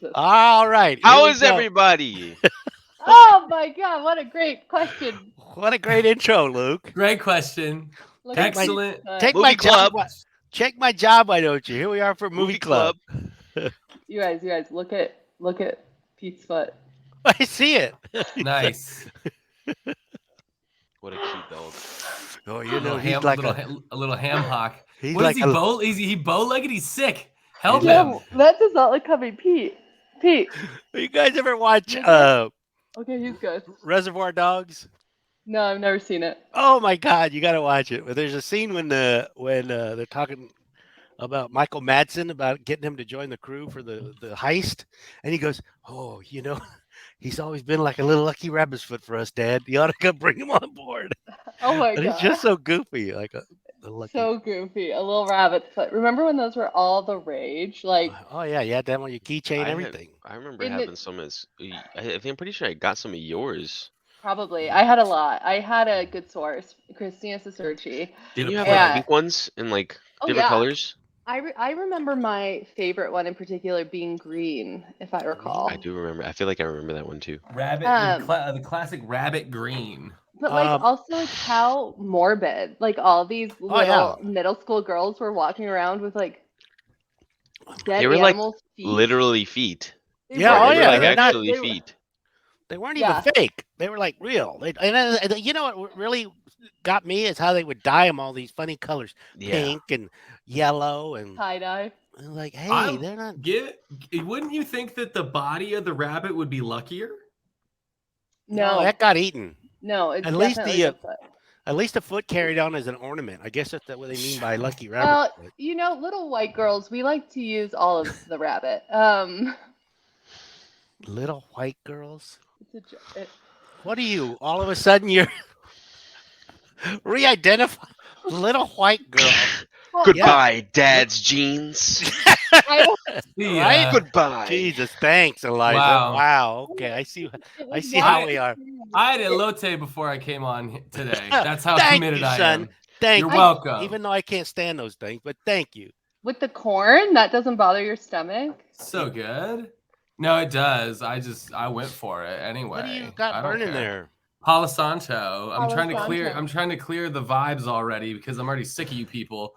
Jesus. All right. Here How we is go. everybody? Oh my God! What a great question. What a great intro, Luke. Great question. Look at Excellent. my Take foot. my Movie club. job. Check my job, why don't you? Here we are for movie club. You guys, look at Pete's foot. I see it. Nice. What a cute dog. Oh, A you know, little he's ham, like a little ham hock. he's What like is he a- bow? Is he bow-legged? He's sick. Help He's him. No, that does not look coming, Pete. Pete. You guys ever watch Okay, he's good. Reservoir Dogs? No, I've never seen it. Oh my God, you got to watch it. But there's a scene when they're talking about Michael Madsen about getting him to join the crew for the heist, and he goes, "Oh, you know, he's always been like a little lucky rabbit's foot for us, Dad. You ought to come bring him on board." Oh my And God. he's just so goofy, like a lucky. So goofy. A little rabbit foot. Remember when those were all the rage? Like, Oh yeah, you had that on your keychain, everything. I remember In having the- some as. I think I'm pretty sure I got some of yours. probably. I had a lot. I had a good source, Christina Cicerci. Didn't you have Yeah. like pink ones in like Oh, different yeah. colors? I remember my favorite one in particular being green, if I recall. I do remember. I feel like I remember that one too. Rabbit, Um, the classic rabbit green. But like Um, also like how morbid. Like all these Oh, yeah. little middle school girls were walking around with like dead They were, like, animals' feet. Literally feet. They Yeah, were. oh, They were, yeah, like they're not- actually they were- feet. They weren't Yeah. even fake. They were like real. And you know what really got me is how they would dye them all these funny colors, Yeah. pink and yellow, and Tie dye. like, hey, I'm- they're not. Wouldn't you think that the body of the rabbit would be luckier? No, that got eaten. no, it's At least definitely the, the foot. At least the foot carried on as an ornament. I guess that's what they mean by lucky rabbit. Well, foot. you know, little white girls, we like to use all of the rabbit. Little white girls. It's a, it, What are you? All of a sudden, you're re-identify little white girl. well, Goodbye, Dad's jeans. I, The, Right? Goodbye. Jesus, thanks, Eliza. Wow. Wow. Okay, I see. it I was see how not- we are. I had a latte before I came on today. That's how Thank committed you, I son. am. Thank You're you. welcome. Even though I can't stand those things, but thank you. With the corn, that doesn't bother your stomach. So good. No, it does. I went for it anyway. What do you I got don't burning care. there? Palo Santo. Palo I'm Santo. trying to clear the vibes already because I'm already sick of you people.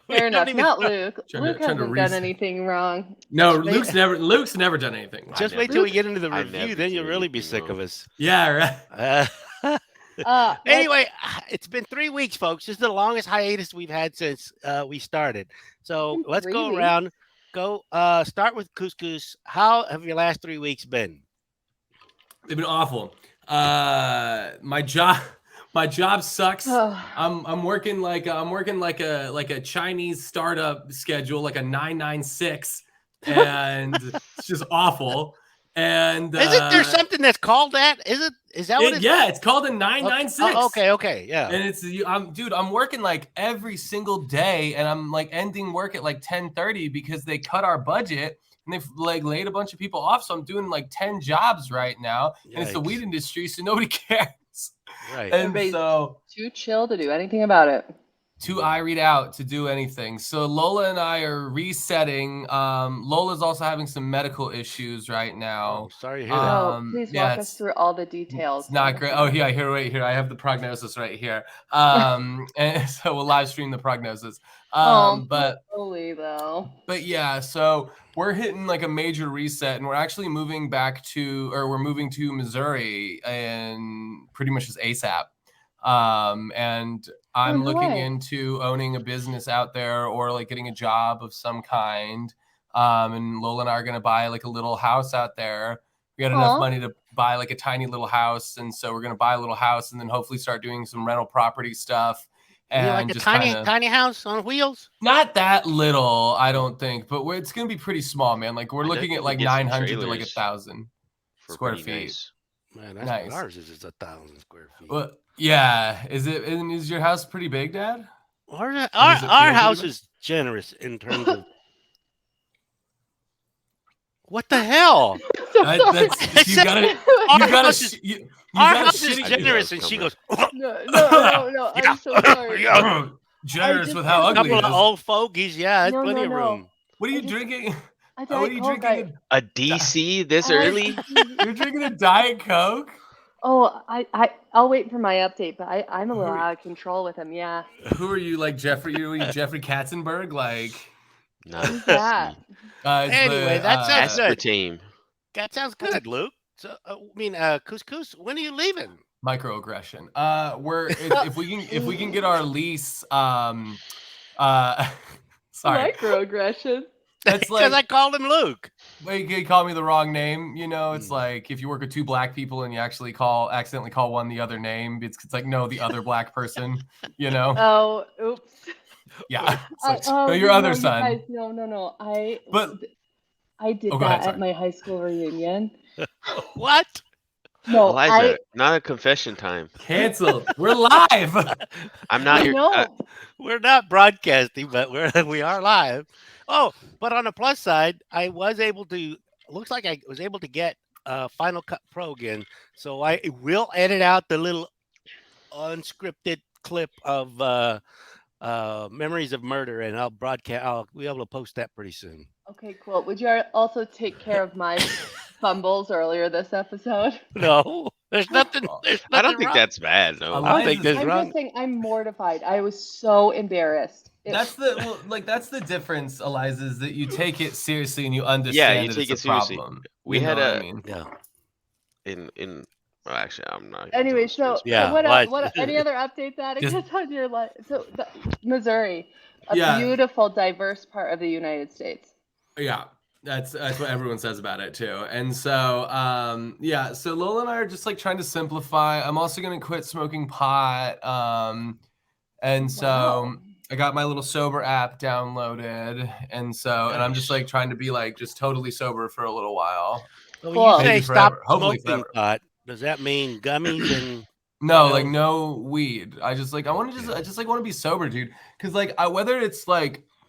We Fair don't enough. even- Not Luke. Trying to- Luke trying to hasn't done reason. anything wrong. No, Just Luke's never done anything. I Just wait never- till we get into the I review, never then you'll do really be anything sick of wrong. us. Yeah, right. Uh, Let's- anyway, it's been 3 weeks, folks. This is the longest hiatus we've had since we started. So Been let's 3 go weeks? around. Go start with Couscous. How have your last 3 weeks been? They've been awful. My job sucks. Ugh. I'm working like a Chinese startup schedule, like a 996, and it's just awful. And Isn't there something that's called that? Is that what it's yeah, it's called a 996. Okay, yeah. And I'm working like every single day, and I'm like ending work at like 10:30 because they cut our budget and they've like laid a bunch of people off. So I'm doing like 10 jobs right now, and it's the Yikes. weed industry, so nobody cares. Right. And Everybody's- so Too chill to do anything about it. too irie out to do anything. So Lola and I are resetting. Lola's also having some medical issues right now. Oh, sorry to hear that. Oh, Um, please yeah, walk us it's- through all the details. It's not great. Oh, yeah, here. I have the prognosis right here. And so we'll live stream the prognosis. But slowly though. yeah, so we're hitting like a major reset, and we're actually moving we're moving to Missouri and pretty much just ASAP. And I'm no looking way. into owning a business out there or like getting a job of some kind. And Lola and I are gonna buy like a little house out there. We got enough Aw. money to buy like a tiny little house, and so we're gonna buy a little house and then hopefully start doing some rental property stuff. You And like a just tiny kinda- tiny house on wheels? not that little, I don't think, but it's gonna be pretty small, man. Like we're I looking think at we like get some 900 to like trailers 1,000 For square pretty feet. nice. Man, that's Nice. what ours is 1,000 square feet. Well, yeah. Is your house pretty big, Dad? Our Does it our feel house good? is generous in terms of. What the hell? So I- sorry. that's- you gotta Our you gotta house sh- is- you Our gotta house is shitty- generous, I and knew she that goes. was No, I'm so sorry. Yeah. generous just with how had A ugly couple it of is. old fogies, yeah, that's No, plenty no, of no. room. What are I you just- drinking? A Oh, what are Diet you Coke, drinking? A DC this I- early? You're drinking a Diet Coke? Oh, I'll wait for my update, but I'm a little Who- out of control with him. Yeah. Who are you, like Jeffrey? Are you Jeffrey Katzenberg? Like, Not Who's that? it's Anyway, that sounds good. aspartame. That sounds good, Luke. So, Couscous, when are you leaving? microaggression. If we can get our lease, sorry, Microaggression. that's Because like I called him Luke. well, you could call me the wrong name. You know, it's Hmm. like if you work with two black people and you actually accidentally call one the other name. It's like no, the other black person. You know, Oh, oops. yeah. It's like, Oh, no, your no, other you son. guys, no. But- I did Oh, that go ahead, at sorry. my high school reunion. What? No, Elijah, not a confession time. Canceled. We're live. I'm not I your. know. We're not broadcasting, but we are live. Oh, but on the plus side, I was able to. Looks like I was able to get Final Cut Pro again, so I will edit out the little unscripted clip of Memories of Murder, and I'll broadcast. I'll be able to post that pretty soon. Okay, cool. Would you also take care of my fumbles earlier this episode? No, there's nothing. There's nothing I don't think wrong. that's bad. No. I don't think Eliza's- there's I'm wrong. just saying, I'm mortified. I was so embarrassed. That's the difference, Eliza, is that you take it seriously and you understand you that take it's it a seriously. problem. We You had know what a- I mean? Yeah. Well, actually, I'm not. Anyway, so Yeah, what, why- what any other updates, Atticus, Just- on your life? So Missouri, a Yeah. beautiful, diverse part of the United States. Yeah, that's what everyone says about it too. And so so Lola and I are just like trying to simplify. I'm also gonna quit smoking pot. And so Wow. I got my little sober app downloaded, and I'm just like trying to be like just totally sober for a little while. So when Cool. you say Maybe stop forever. Hopefully smoking forever. pot, does that mean gummies and? No, You like know? no weed. I just like I just like want to be sober, dude. Because like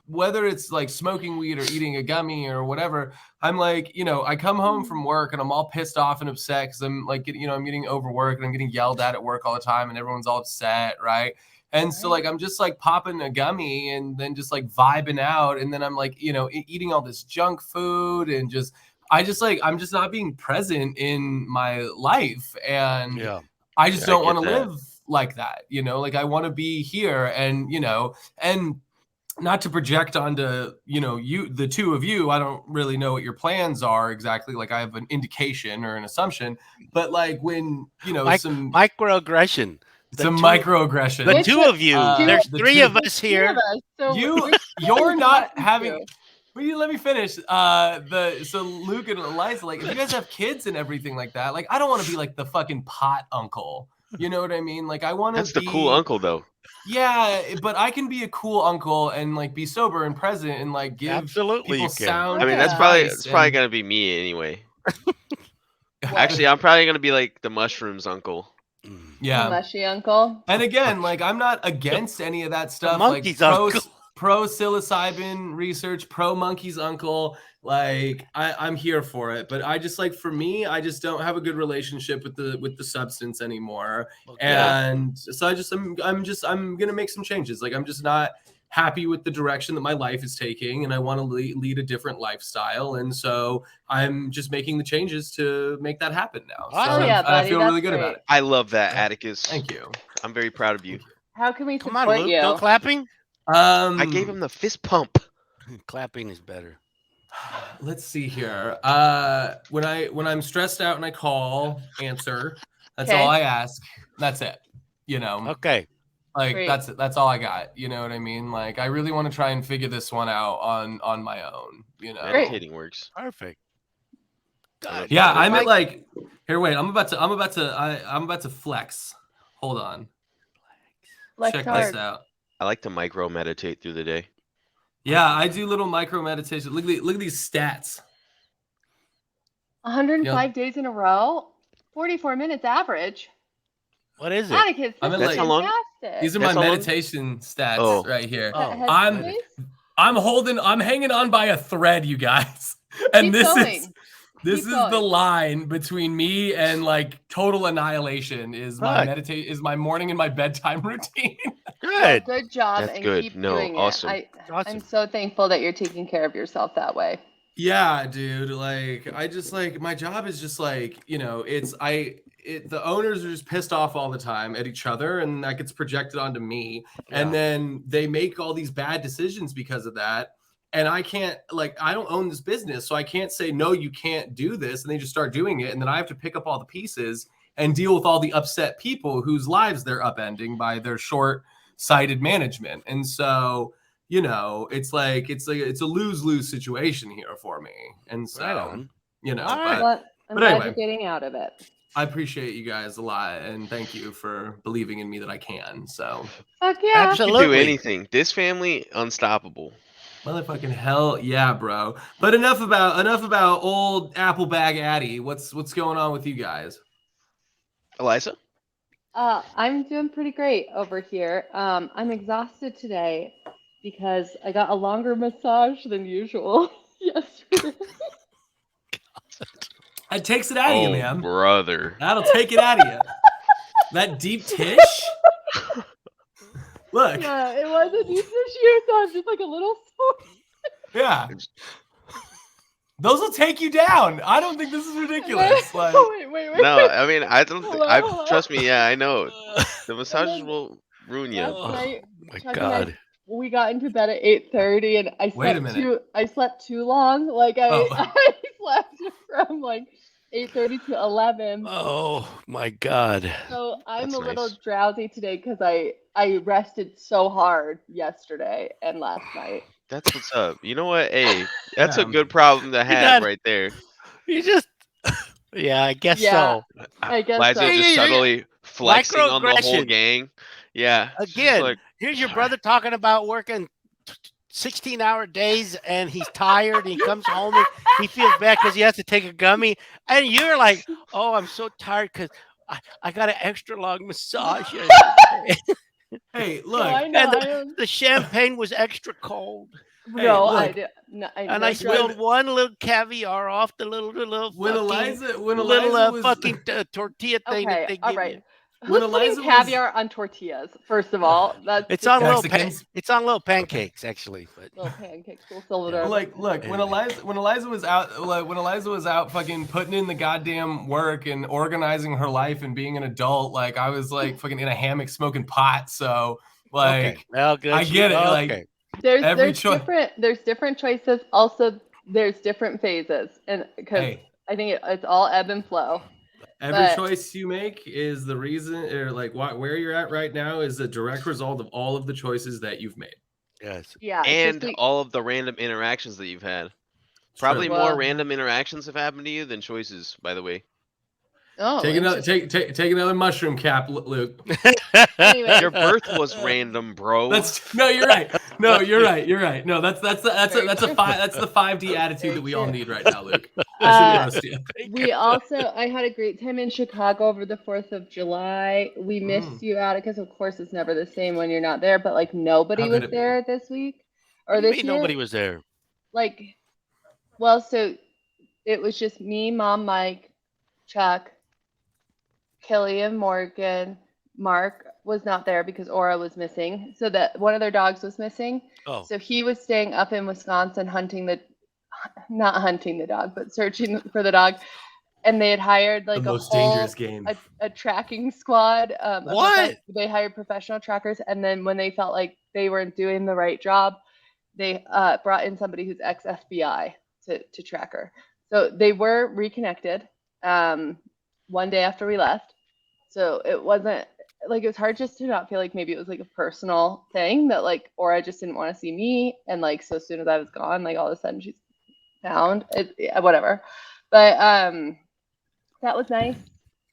whether it's like smoking weed or eating a gummy or whatever, I'm like, I come home from work and I'm all pissed off and upset because I'm like, I'm getting overworked and I'm getting yelled at work all the time and everyone's all upset, right? And so like I'm just like popping a gummy and then just like vibing out, and then I'm like, eating all this junk food and I'm just not being present in my life, and Yeah. I just Yeah, I don't want to get that. live like that, like I want to be here and, and not to project onto, you, the two of you, I don't really know what your plans are exactly. Like I have an indication or an assumption, but like when, some Microaggression. the two- microaggression. The Which two one- of you. Uh, There's the three two- of us here. Two of us, so You- which you're one not do you having- do? Will you let me finish? So Luke and Eliza, like, if you guys have kids and everything like that, like, I don't want to be like the fucking pot uncle. You know what I mean? Like, I want to That's the cool uncle, though. Yeah, but I can be a cool uncle and like be sober and present and like give Absolutely, people you can. sound. I mean, that's Yeah. probably advice it's probably and- gonna be me anyway. Well, Actually, I'm probably gonna be like the mushrooms uncle. Mm. yeah. mushy uncle. And again, like I'm not against any of that stuff. monkey's Like uncle. pro psilocybin research, pro monkey's uncle. Like I'm here for it. But I just like for me, I just don't have a good relationship with the substance anymore. Okay. And so I'm gonna make some changes. Like I'm just not happy with the direction that my life is taking, and I want to lead a different lifestyle. And so I'm just making the changes to make that happen now. So Oh, yeah, I buddy, feel really that's good about great. it. I love that, Yeah. Atticus. Thank you. I'm very proud of you. How can we Come support on, Luke. you? No clapping. I gave him the fist pump. Clapping is better. Let's see here. When I'm stressed out and I call, answer. That's Okay. all I ask. That's it. Okay. Like Great. that's it. That's all I got. You know what I mean? Like I really want to try and figure this one out on my own. Great. Meditating works. Perfect. Good. Yeah, But I'm at Mike- like here. Wait, I'm about to flex. Hold on. Flex Check hard. this out. I like to micro meditate through the day. Yeah, I do little micro meditation. Look at these stats. 105 days in a row, 44 minutes average. What is it? Atticus, I'm this in, is like- That's how long- fantastic. These are That's my how long? meditation stats Oh. right here. Oh, I'm- Headspace? I'm hanging on by a thread, you guys. And Keep this going. is this Keep is the going. line between me and like total annihilation is my Fuck. is my morning and my bedtime routine. Good. Good job That's and good. keep No, doing awesome. it. Awesome. I'm so thankful that you're taking care of yourself that way. Yeah, dude. Like, I just like my job is just like, the owners are just pissed off all the time at each other, and that gets projected onto me. And Yeah. then they make all these bad decisions because of that. And I can't, like, I don't own this business, so I can't say, no, you can't do this. And they just start doing it. And then I have to pick up all the pieces and deal with all the upset people whose lives they're upending by their short-sighted management. And so, it's a lose-lose situation here for me. And so, Right on. you know, All right. but Well, I'm but glad anyway. you're getting out of it. I appreciate you guys a lot, and thank you for believing in me that I can. So, Fuck yeah. You can Absolutely. do anything. This family, unstoppable. motherfucking hell yeah, bro. But enough about old Applebag Addy. What's going on with you guys? Eliza? I'm doing pretty great over here. I'm exhausted today because I got a longer massage than usual yesterday. That takes it out of you, Oh, man. brother. That'll take it out of you. That deep tish. Look, Yeah, it wasn't deep tissue, so I'm just like a little sore. yeah. Those will take you down. I don't think this is ridiculous. Like, Wait. No, I mean, I don't think, Hello? trust me, yeah, I know. The And massages then will ruin you. last night, My Chuck and I, God. we got into bed at 8:30, and I Wait a slept minute. I slept too long. Like I, Oh. I slept from like 8:30 to 11. Oh my God. So I'm That's a little nice. drowsy today because I rested so hard yesterday and last night. That's what's up. You know what? Hey, that's a Yeah. good problem to have got- right there. You just. Yeah, I guess Yeah. so. I guess Liza so. just Yeah. subtly flexing on the whole Microaggression. gang. Yeah. she's just Again, like, here's your brother talking about working 16-hour days and he's tired and he comes home and he feels bad because he has to take a gummy. And you're like, oh, I'm so tired because I got an extra long massage yesterday. hey, No, look. I know. And I don't, The champagne was extra cold. no, I look. did. No, And no I drugs. spilled one little caviar off the little When fucking, Eliza was fucking tortilla thing that Okay, they all give right. you. When Who's putting Eliza was- caviar on tortillas? First of all, that's It's on little Mexicans. it's on little pancakes actually. But little pancakes. We'll fill it up. Like, look, when Anyway. Eliza was out fucking putting in the goddamn work and organizing her life and being an adult, like I was like fucking in a hammock smoking pot. So like, okay. Well, good. I get it, like, Okay. There's different choices. Also, there's different phases, and because hey, I think it's all ebb and flow. every but- choice you make is the reason, or like where you're at right now is a direct result of all of the choices that you've made. Yes. Yeah. it's and just all of the random interactions that you've had. It's Probably true. more Well- random interactions have happened to you than choices, by the way. oh, Take another interesting. take another mushroom cap, Luke. Anyway. Your birth was random, bro. No, you're right. No, you're right. You're right. No, that's the 5D attitude that we all need right now, Luke. I should be honest with you. I had a great time in Chicago over the 4th of July. We missed you, Atticus. Of course, it's never the same when you're not there, but like nobody How was could it be? there this week or What do you this mean year. nobody was there. Like, well, so it was just me, Mom, Mike, Chuck, Killian, Morgan, Mark was not there because Aura was missing. So that one of their dogs was missing. Oh, So he was staying up in Wisconsin not hunting the dog, but searching for the dog. And they had hired like The a most whole dangerous game. a tracking squad. What? They hired professional trackers, and then when they felt like they weren't doing the right job, they brought in somebody who's ex FBI to track her. So they were reconnected one day after we left. So it wasn't like, it was hard just to not feel like maybe it was like a personal thing that like Aura just didn't want to see me, and like so as soon as I was gone, like all of a sudden she's found it, yeah, whatever. But that was nice.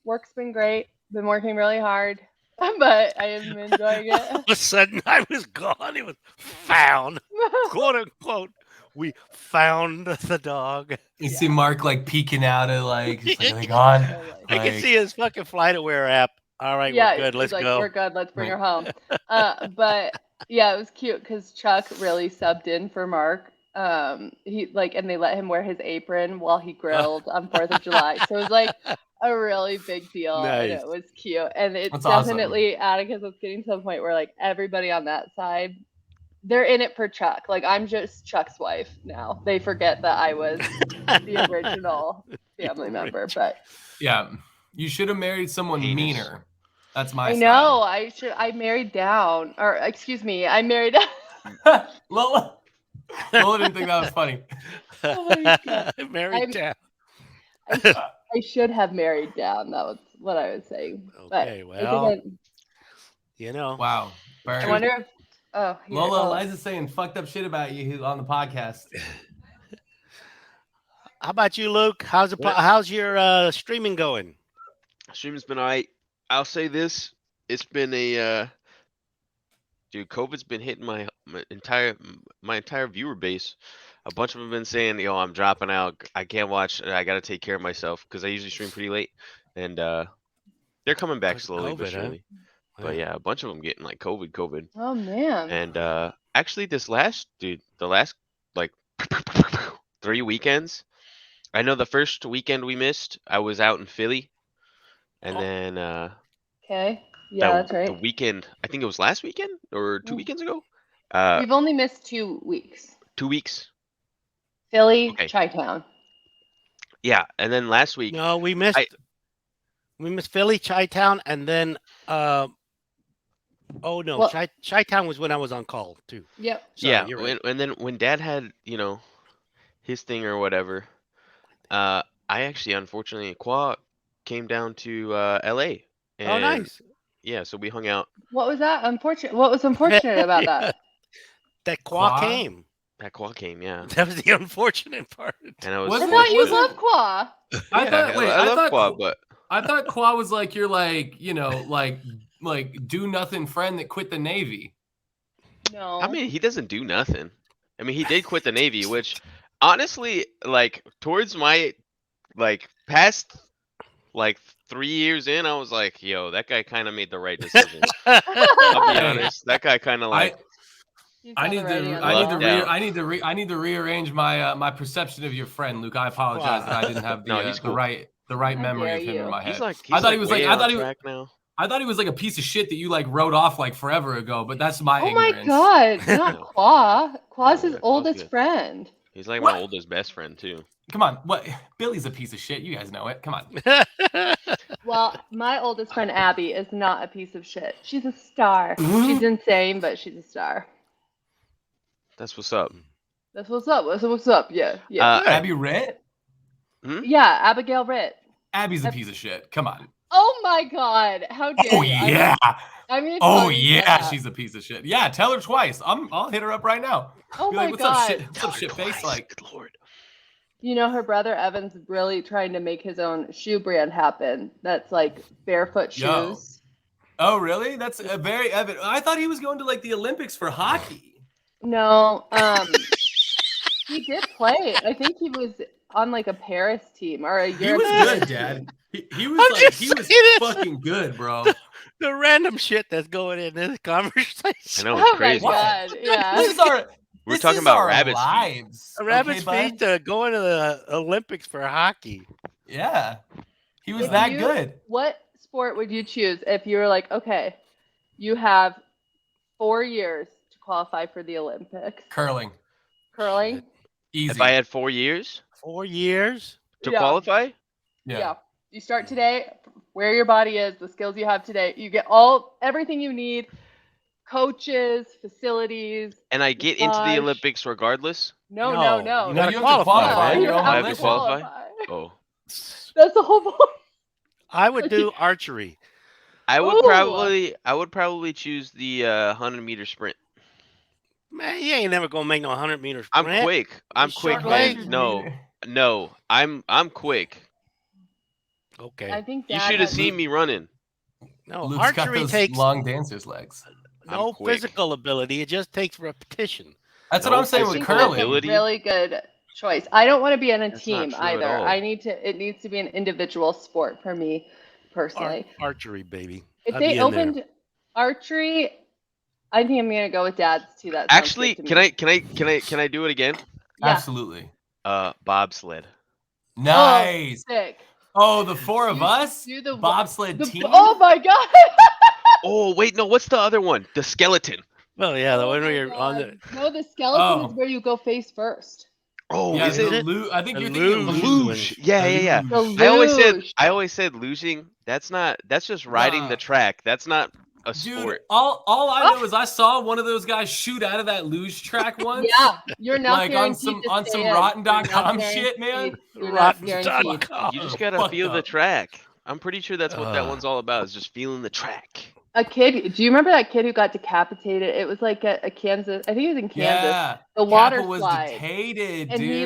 Work's been great. Been working really hard, but I am enjoying all it. of a sudden I was gone. It was found, quote unquote. We found the dog. You see Mark like peeking out of like, he's like, are they gone? I can Like- see his fucking flight aware app. All right, Yeah, we're good. he's Let's like, go. we're good. Let's bring Right. her home. But yeah, it was cute because Chuck really subbed in for Mark. He like, and they let him wear his apron while he grilled on 4th of July. So it was like a really big deal, and Nice. it was cute. And it That's awesome. definitely Atticus was getting to the point where like everybody on that side they're in it for Chuck. Like I'm just Chuck's wife now. They forget that I was the original family member. But Yeah, you should have married someone Penis. meaner. That's my I style. know I married down, or excuse me, I married. Lola didn't think that was funny. Oh my God. Married down. I should have married down. That was what I was saying. But Okay, I well, didn't. you know. Wow. I Burn. wonder if. Oh, here, Lola, oh. Eliza's saying fucked up shit about you on the podcast. How about you, Luke? How's your streaming going? Streaming's been alright. I'll say this: it's been a dude. COVID's been hitting my entire viewer base. A bunch of them have been saying, "Yo, I'm dropping out. I can't watch. I got to take care of myself because I usually stream pretty late." And they're coming back Because of slowly but COVID, huh? surely. But yeah, a bunch of them getting like COVID. Oh man. And actually, the last like 3 weekends. I know the first weekend we missed, I was out in Philly, and then Okay. Yeah, that's the right. weekend, I think it was last weekend or 2 Mm. weekends ago. We've only missed 2 weeks. 2 weeks. Philly, Okay. Chi-Town. Yeah, and then last week, No, we missed Philly, Chi-Town, and then oh no, Well- Chi-Town was when I was on call too. Yep. Sorry, yeah, you're right. and then when Dad had his thing or whatever, I actually unfortunately Qua came down to L.A. Oh, and nice. yeah, so we hung out. What was that? Unfortunate. What was unfortunate about that? That Qua Qua? came. That Qua came, yeah, That was the unfortunate part. and I was. Was I it- thought you was it- love Qua. I Yeah, thought. Wait, I love thought. Qua, but I thought Qua was like your like do nothing friend that quit the Navy. No. I mean, he doesn't do nothing. I mean, he did quit the Navy, which honestly, like towards my past 3 years in, I was like, yo, that guy kind of made the right decision. I'll be Hey, honest. That guy kind of like, He's I got need the writing to. on the I need to. wall. Lucked I need to rearrange my my perception of your friend, Luke. I apologize that I didn't have the No, he's the cool. right How memory dare of him you. in my head. he's like, I thought he was way like- I on thought he was- track now. I thought he was like a piece of shit that you like wrote off like forever ago, but that's my Oh my ignorance. God! Not No. Qua. Qua's No, his Qua's oldest good. friend. He's like What? my oldest best friend too. Come on, what? Billy's a piece of shit. You guys know it. Come on. Well, my oldest friend Abby is not a piece of shit. She's a star. She's insane, but she's a star. That's what's up. That's what's up. What's up? Yeah. Yeah. Good. Abby Ritt? Yeah. Abigail Ritt. Abby's a piece of shit. Come on. Oh my God! How dare Oh you? yeah. I'm gonna Oh tell you yeah. that. She's a piece of shit. Yeah. Tell her twice. I'll hit her up right now. Oh Be my like, what's God! up, shit? What's up, shit face? Like, good lord. You know, her brother Evan's really trying to make his own shoe brand happen. That's like barefoot Yo. shoes. oh really? That's a very evident. I thought he was going to like the Olympics for hockey. No, he did play. I think he was on like a Paris team or a He Europe. was good, Dad. He was I'm like just he was saying it. fucking good, bro. The random shit that's going in this conversation. I know it's Oh my crazy. God! Yeah. This is our. We're this talking is about our rabbit's feet. lives. Rabbit's okay, feet bud? going to the Olympics for hockey. Yeah, he was If that you- good. What sport would you choose if you were like, okay, you have 4 years to qualify for the Olympics? Curling, Curling? easy. If I had 4 years 4 years. to Yeah. qualify, Yeah. You start today, where your body is, the skills you have today. You get everything you need, coaches, facilities. and I get into the Massage. Olympics regardless. No. You No, gotta you have to qualify, qualify. right? You You're on have I the have to to list. qualify? Oh, That's the whole point. I would do archery. I would Ooh. probably choose the 100-meter sprint. Man, you ain't never gonna make no 100-meter sprint. I'm quick. I'm quick, Shark man. legs? No, I'm quick. Okay. I think You Dad should have has- seen me running. No, Luke's got archery those takes long dancer's legs. no I'm quick. physical ability. It just takes repetition. That's what No I'm saying I with think physical that's curling. a ability. really good choice. I don't want to be on a That's not team true at either. all. It needs to be an individual sport for me personally. Archery, baby. If I'd be they in there. opened archery, I think I'm gonna go with Dad's too. That sounds Actually, good to me. can I do it again? Yeah. Absolutely. Bobsled. Nice. Sick. Oh, the four of You us do the bobsled The- team. oh my God. Oh wait, no. What's the other one? The skeleton. Well, yeah, the Oh one my where you're on the God. No, the skeleton Oh. is where you go face first. Oh, Yeah, is is it? it? I think The you're thinking luge A is luge. luge. Yeah, yeah, yeah. The Luge. luge. I always said losing. That's just riding Nah. the track. That's not a Dude, sport. all I Oh. know is I saw one of those guys shoot out of that luge track once. Yeah, you're not Like on guaranteed to some stay in. You're rotten.com not shit, man. guaranteed. You're not guaranteed. Rotten.com. You just Oh, gotta fucked feel the up. track. I'm pretty sure that's what that Ugh. one's all about. Is just feeling the track. A kid, do you remember that kid who got decapitated? It was like a Kansas, I think it was in Kansas. Yeah. The water Kappa was slide. detated, And dude. he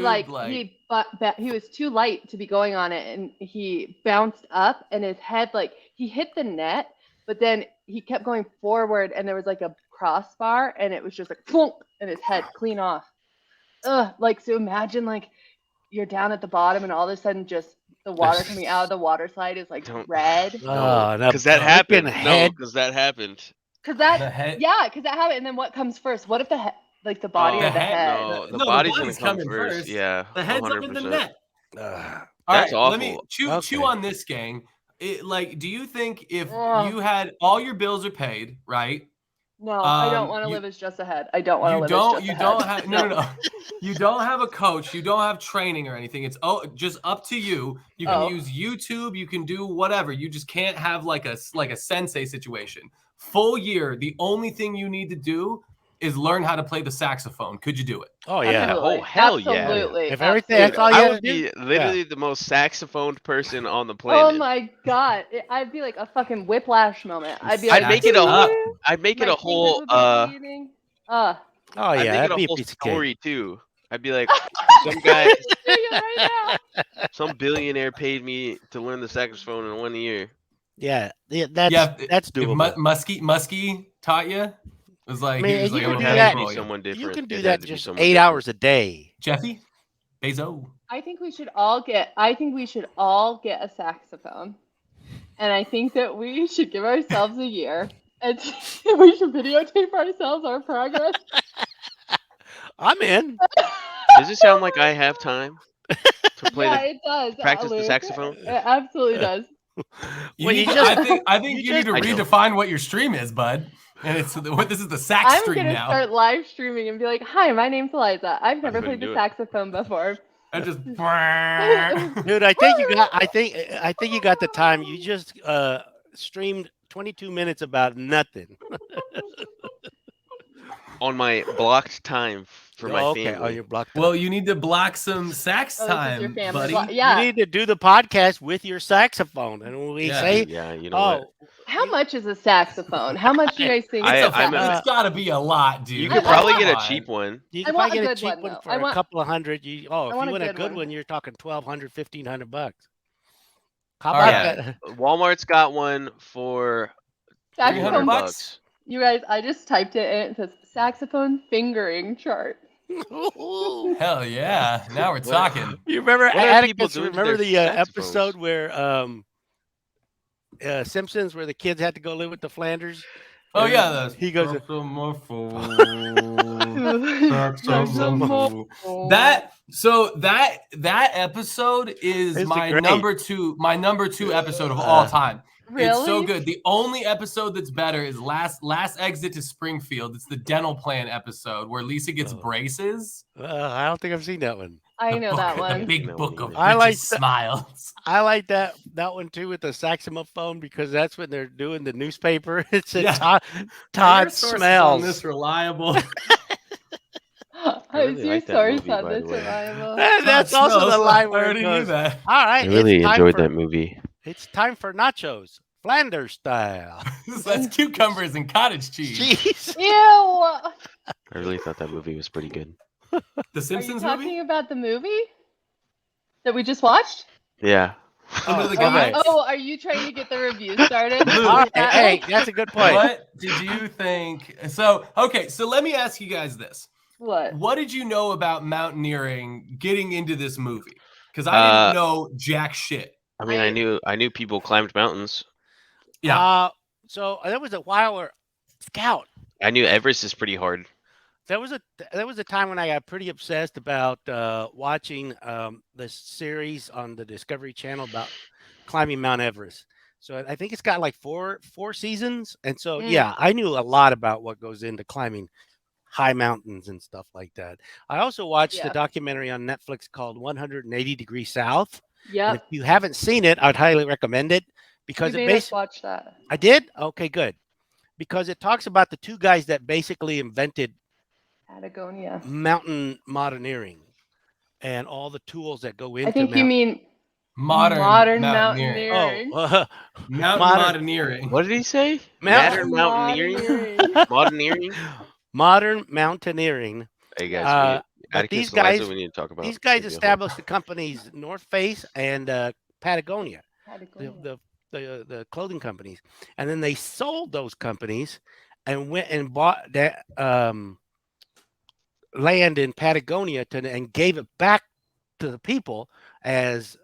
he was too light to be going on it, and he bounced up, and his head he hit the net, but then he kept going forward, and there was like a crossbar, and it was just like plunk, and his head clean off. Ugh, so imagine you're down at the bottom, and all of a sudden just the water coming out of the water slide is Don't- red. Oh, Because that freaking happened. No, head. because that happened. Cause The that head. because that happened, and then what comes first? What if the the body Oh, or the The head- head? No, The- the no, the body's body's gonna come coming first. first. Yeah, The head's up in the 100%. net. Ugh. All That's right, let me awful. chew Okay. on this, gang. Do you think if Ugh. you had all your bills are paid, right? No, I don't Um, want to you- live as just a head. I don't want to You live don't. as just You a don't head. have. No. You don't have a coach. You don't have training or anything. It's just up to you. You can Oh. use YouTube. You can do whatever. You just can't have like a sensei situation. Full year. The only thing you need to do is learn how to play the saxophone. Could you do it? Oh yeah. Absolutely. Oh, hell yeah. Absolutely. If everything- Dude, that's all you I gotta would do? be literally the most saxophone person on the Oh planet. my God. I'd be like a fucking whiplash moment. I'd be I'd like, make it a Sax up. whole. I'd make it my a whole. fingers would be bleeding. Oh I'd yeah, make it that'd a be a whole piece of cake. story too. I'd be like, some guy, I'm just doing it right now. some billionaire paid me to learn the saxophone in 1 year. Yeah, Yeah, that's If doable. Muskie taught you, it was like, I mean, he was you like, can I'm do gonna that- have to to be roll you. someone different. You can do It that had to be just someone 8 different. hours a day. Jeffy Bezos. I think we should all get a saxophone. And I think that we should give ourselves a year. And we should videotape ourselves our progress. I'm in. Does it sound like I have time to play Yeah, the? it does. practice the Luke. saxophone? It absolutely does. You Well, need you to- just- I think you you need to just- I know. redefine what your stream is, bud. And it's this is the sax I'm stream gonna now. start live streaming and be like, "Hi, my name's Eliza. I've never couldn't played the do it. saxophone before." I just Dude, I think you got the time. You just streamed 22 minutes about nothing. On my blocked time for my okay. family. Oh, you're blocked. well, you need to block some sax Oh, this is time, your family. buddy. Blo- yeah. You need to do the podcast with your saxophone, and when we Yeah. say, Yeah, you know "Oh, what? How much is a saxophone? How much do you guys think? I- it's I'm a- It's got to be a lot, dude. You I could want probably one. get a cheap one. you I can want probably a get a good cheap one, one though. for I a want- couple of hundred." If you want want a a good good one. one, you're talking $1,200, $1,500. How All about right. that? Walmart's got one for Saxophone 300 $300. bucks? You guys, I just typed it and it says saxophone fingering chart. Hell yeah! Now we're talking. You remember What are people Atticus? doing to Remember their the saxophones? episode where Simpsons, where the kids had to go live with the Flanders? Oh And yeah, he goes, that episode is It's my great. number two episode of all time. Really? It's so good. The only episode that's better is last exit to Springfield. It's the dental plan episode where Lisa gets Oh. braces. I don't think I've seen that one. I The know book- that The one. big No book one of either. I like bitches that- smiles. I like that one too with the saxophone because that's when they're doing the newspaper. It said Yeah. Todd Your sources on smells. this reliable. I really Is your like that source movie, on by the this way. reliable? And that's Todd also the smells. line I where already it knew goes, that. "All right, I really it's time enjoyed for- that movie. It's time for nachos, Flanders style." That's cucumbers and cottage cheese. Jeez. Ew! I really thought that movie was pretty good. The Are you Simpsons talking movie? about the movie that we just watched? Yeah. Under the Oh, okay. Guns? Oh, are you trying to get the review started? Luke, All right, That hey, one? that's a good point. What did you think? So let me ask you guys this. What? What did you know about mountaineering getting into this movie? Because I didn't know jack shit. I mean, I knew people climbed mountains. Yeah. So there was a while where Scout. I knew Everest is pretty hard. There was a time when I got pretty obsessed about watching the series on the Discovery Channel about climbing Mount Everest. So I think it's got like four seasons. And so Mm. yeah, I knew a lot about what goes into climbing high mountains and stuff like that. I also watched a Yeah. documentary on Netflix called 180 Degrees South. And Yep. if you haven't seen it, I'd highly recommend it because You it made us basically watch that. I did? Okay, good. Because it talks about the two guys that basically invented Patagonia. mountain mountaineering and all the tools that go into I think you mean Modern mountaineering. mountaineering. Mountain modern mountaineering. What did he say? Mountain Modern mountaineering? Mountaineering? modern mountaineering. Hey guys, Uh, we but Atticus these and Liza, guys we need to talk about. These guys maybe a whole- established the companies North Face and Patagonia, Patagonia. the clothing companies, and then they sold those companies and went and bought that land in Patagonia and gave it back to the people as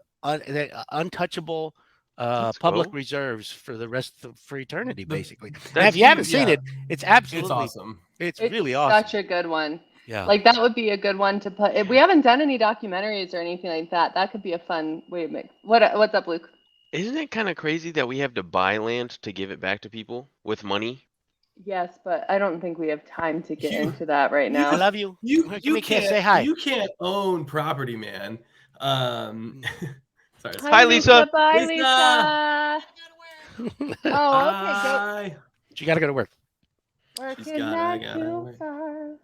untouchable Let's public go. reserves for the rest of for eternity, The- basically. And That's if you haven't huge, seen yeah. it, it's absolutely It's awesome. It's It's really awesome. such a good one. Yeah. Like that would be a good one to put. If we haven't done any documentaries or anything like that, that could be a fun way to make. What's up, Luke? Isn't it kind of crazy that we have to buy land to give it back to people with money? Yes, but I don't think we have time to get You- into that right you- I now. love you. You Jimmy can't say hi. You can't own property, man. Sorry. Hi, Lisa. Bye, Lisa. Lisa. Oh, okay. Hi. You got to go to work. Go. She's Working gotta- not gotta too work. far.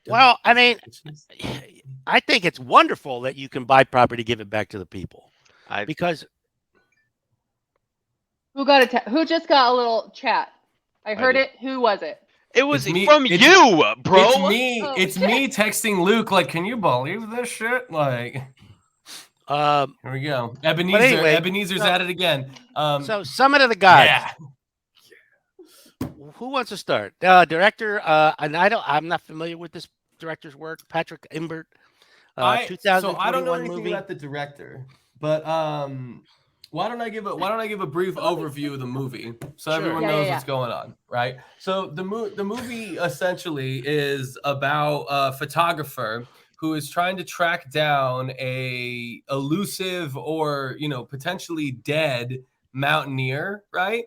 Well, I mean, I think it's wonderful that you can buy property, give it back to the people, I because Who just got a little chat? I heard did. it. Who was it? it was It's me- from it's- you, bro. It's me. Oh, It's shit. me texting Luke like, "Can you believe this shit?" Like, um, here we go. Ebenezer. anyway, Ebenezer's so- at it again. so some of the guys. Yeah. Who wants to start? Director, and I'm not familiar with this director's work. Patrick Imbert, So I don't know 2021 anything movie. about the director, but why don't I give a brief overview of the movie so Sure. everyone Yeah, knows yeah, what's going on, right? So the movie essentially is about a photographer who is trying to track down a elusive or potentially dead mountaineer, right?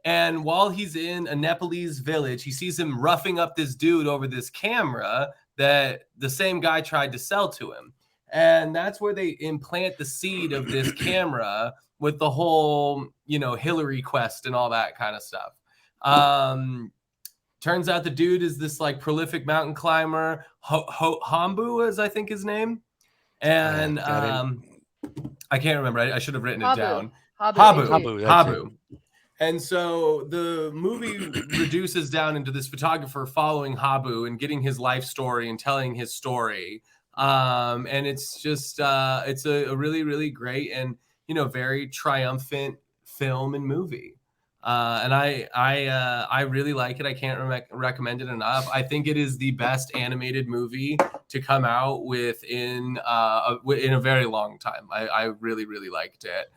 And while he's in a Nepalese village, he sees him roughing up this dude over this camera that the same guy tried to sell to him. And that's where they implant the seed of this camera with the whole, Hillary quest and all that kind of stuff. Turns out the dude is this like prolific mountain climber, Hambu is I think his name. And Got I can't remember. I should have written it Habu. down. Habu. Habu. Habu, that's it. Habu. And so the movie reduces down into this photographer following Habu and getting his life story and telling his story. And it's just it's a really, really great and very triumphant film and movie. And I really like it. I can't recommend it enough. I think it is the best animated movie to come out in a very long time. I really, really liked it.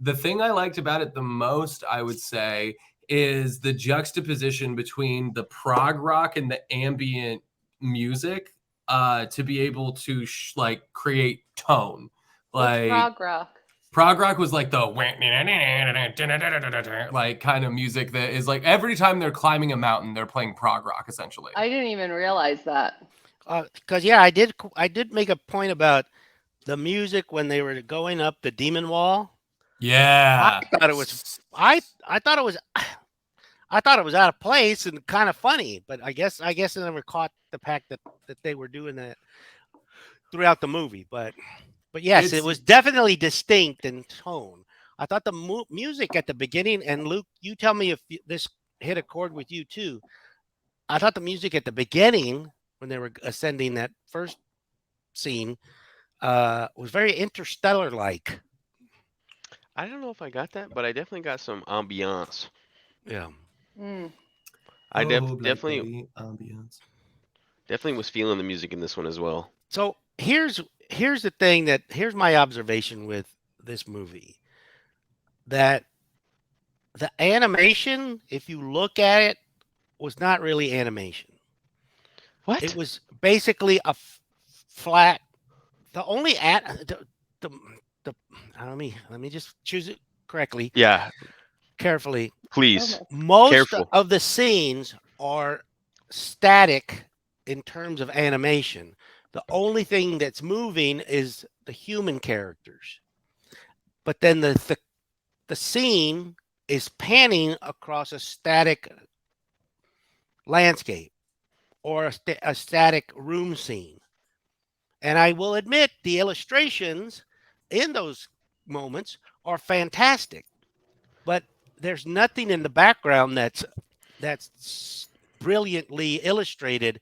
The thing I liked about it the most, I would say, is the juxtaposition between the prog rock and the ambient music to be able to create tone. What's prog rock? Prog rock was like the like kind of music that is like every time they're climbing a mountain, they're playing prog rock essentially. I didn't even realize that. Because yeah, I did make a point about the music when they were going up the demon wall. Yeah. I thought it was I thought it was out of place and kind of funny, but I guess I never caught the fact that they were doing that throughout the movie. But yes, it was definitely distinct in tone. I thought the music at the beginning, and Luke, you tell me if this hit a chord with you too. I thought the music at the beginning when they were ascending that first scene was very Interstellar-like. I don't know if I got that, but I definitely got some ambiance. Yeah. Mm. I Oh, definitely ambience. was feeling the music in this one as well. So here's the thing here's my observation with this movie, that the animation, if you look at it, was not really animation. What? It was basically a flat. The only let me just choose it correctly, Yeah, carefully, please. most Careful. of the scenes are static in terms of animation. The only thing that's moving is the human characters. But then the scene is panning across a static landscape or a static room scene. And I will admit the illustrations in those moments are fantastic, but there's nothing in the background that's brilliantly illustrated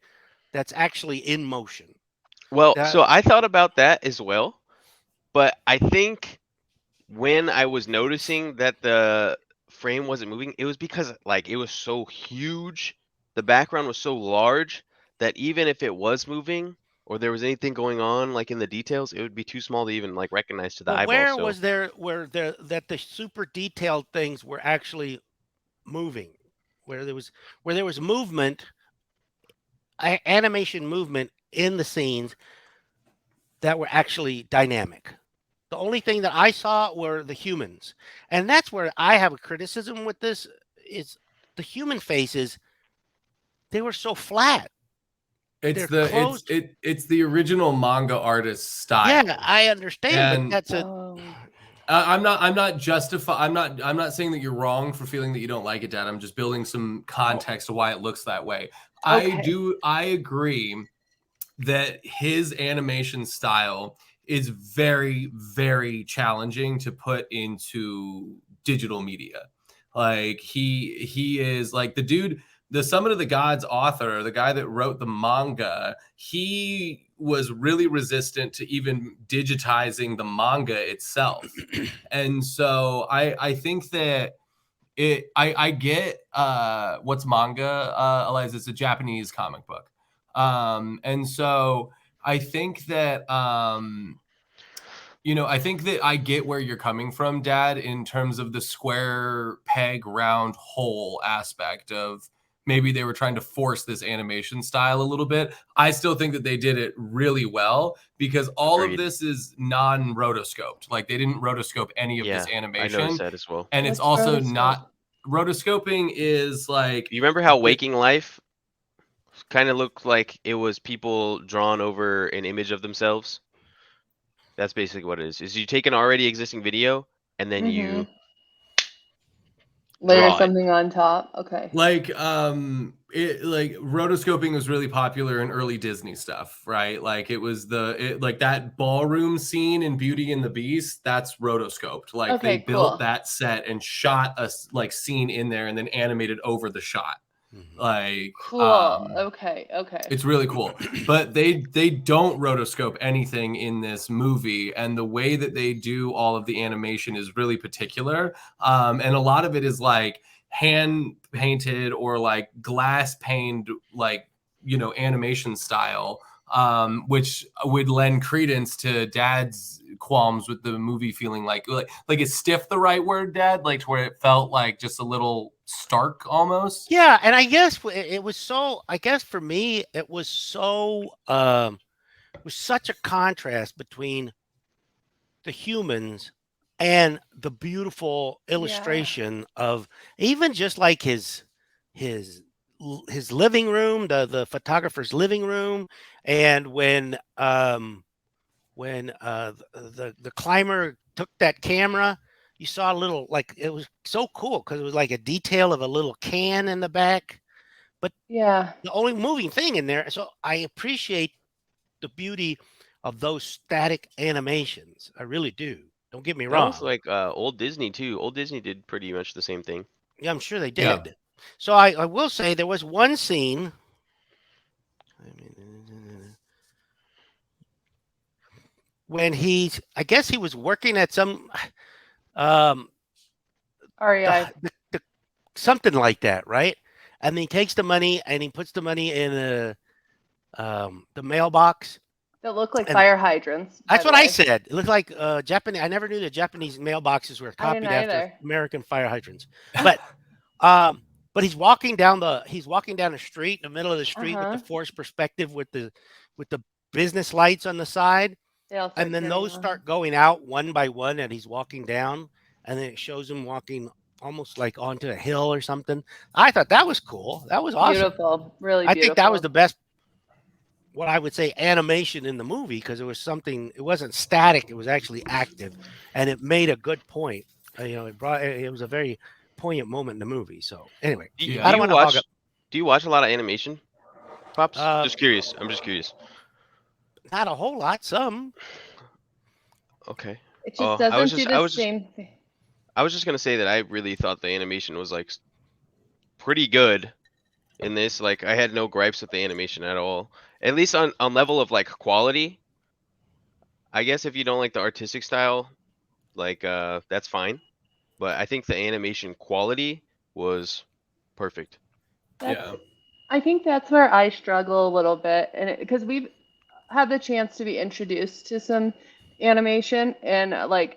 that's actually in motion. Well, That, so I thought about that as well, but I think when I was noticing that the frame wasn't moving, it was because like it was so huge, the background was so large that even if it was moving or there was anything going on like in the details, it would be too small to even like recognize to the but eyeball. where So was there where there that the super detailed things were actually moving, where there was movement, animation movement in the scenes that were actually dynamic. The only thing that I saw were the humans. And that's where I have a criticism with this is the human faces, they were so flat. It's They're the closed. it's the original manga artist style. Yeah, I understand, but And that's a Oh. I'm not saying that you're wrong for feeling that you don't like it, Dad. I'm just building some context to why it looks that way. Okay. I agree that his animation style is very, very challenging to put into digital media. Like he is like the dude, the Summon of the Gods author, the guy that wrote the manga, he was really resistant to even digitizing the manga itself. And so I think that I get what's manga, Eliza. It's a Japanese comic book. And so I think that I think that I get where you're coming from, Dad, in terms of the square peg round hole aspect of maybe they were trying to force this animation style a little bit. I still think that they did it really well because all of Agreed. this is non-rotoscoped. Like they didn't rotoscope any of yeah, this I animation. noticed that as well. And it's What's also rotoscope? not rotoscoping is like You remember how the- Waking Life kind of looked like it was people drawn over an image of themselves? That's basically what it is. Is you take an already existing video and then you Layer draw it. something on top. Okay. like rotoscoping was really popular in early Disney stuff, right? Like it was like that ballroom scene in Beauty and the Beast, that's rotoscoped. Like they Okay, built cool. that set and shot a like scene in there and then animated over the shot. Like Cool. Okay. Okay. it's really cool. But they don't rotoscope anything in this movie, and the way that they do all of the animation is really particular. And a lot of it is like hand painted or like glass paned, like animation style, which would lend credence to Dad's qualms with the movie feeling like is stiff the right word, Dad? Like to where it felt like just a little stark almost. yeah, and I guess it was so. I guess for me, it was so. It was such a contrast between the humans and the beautiful illustration of even just like his living room, the photographer's living room, and when the climber took that camera, you saw a little like it was so cool because it was like a detail of a little can in the back. Yeah. The only moving thing in there. So I appreciate the beauty of those static animations. I really do. Don't get me That wrong. was like old Disney too. Old Disney did pretty much the same thing. Yeah, I'm sure they did. Yeah. So I will say there was one scene. When I guess he was working at some, REI. something like that, right? And then he takes the money and he puts the money in the mailbox. That look like And fire hydrants. by That's the what I way. said. It looked like Japanese. I never knew that Japanese mailboxes were I didn't copied after either. American fire hydrants. But he's walking down the street in the middle of the street with the Uh-huh. forced perspective with the business lights on the side. They all start And then turning those on. start going out one by one and he's walking down. and then it shows him walking almost like onto a hill or something. I thought that was cool. That was awesome. Beautiful, really I beautiful. think that was the best, what I would say, animation in the movie, because it was something. It wasn't static; it was actually active, and it made a good point. It was a very poignant moment in the movie. So anyway, Yeah. I don't want to hog up. Do you watch a lot of animation, Pops? Uh, Just curious. I'm just curious. Not a whole lot. Some. Okay. It Oh, just I was doesn't do just- I the was just- same thing. I was just gonna say that I really thought the animation was like pretty good in this. Like I had no gripes with the animation at all. At least on level of like quality. I guess if you don't like the artistic style, like that's fine. But I think the animation quality was perfect. That's- Yeah. I think that's where I struggle a little bit, and because we've had the chance to be introduced to some animation, and like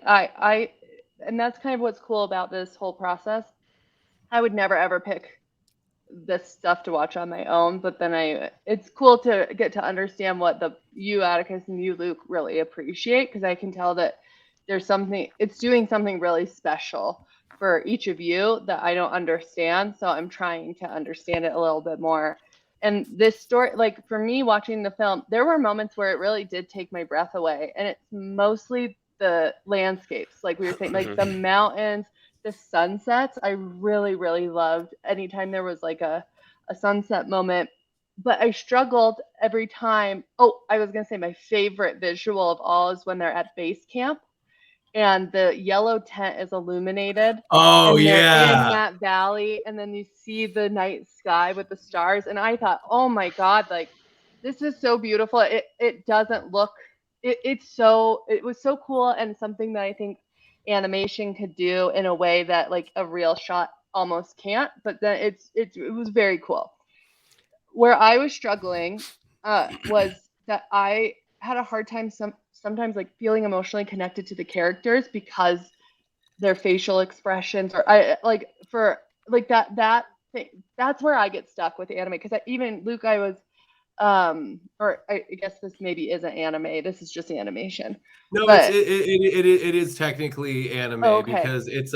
and that's kind of what's cool about this whole process. I would never ever pick this stuff to watch on my own, but then it's cool to get to understand what you Atticus and you Luke really appreciate, because I can tell that it's doing something really special for each of you that I don't understand, so I'm trying to understand it a little bit more. And this story, like for me watching the film, there were moments where it really did take my breath away, and it's mostly the landscapes, like we were saying, like the mountains, the sunsets. I really, really loved anytime there was like a sunset moment, but I struggled every time. Oh, I was gonna say my favorite visual of all is when they're at base camp and the yellow tent is illuminated. Oh and they're in yeah. that valley, and then you see the night sky with the stars, and I thought, oh my god, like this is so beautiful. It doesn't look it was so cool, and something that I think animation could do in a way that like a real shot almost can't, but then it was very cool. Where I was struggling was that I had a hard time sometimes like feeling emotionally connected to the characters because their facial expressions, or I like for like that thing. That's where I get stuck with the anime, because even Luke, I was or I guess this maybe isn't anime, this is just animation. No, But- it is technically anime Okay. because it's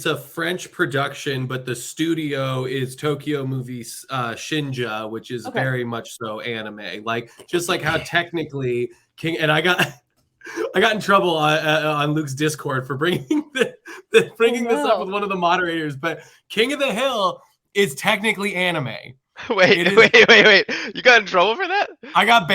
a French production, but the studio is Tokyo Movies Shinja, which is Okay. very much so anime. Like just like how technically King, and I got in trouble on Luke's Discord for bringing bringing this up no. with one of the moderators, but King of the Hill is technically anime. Wait. You got in trouble for that? I got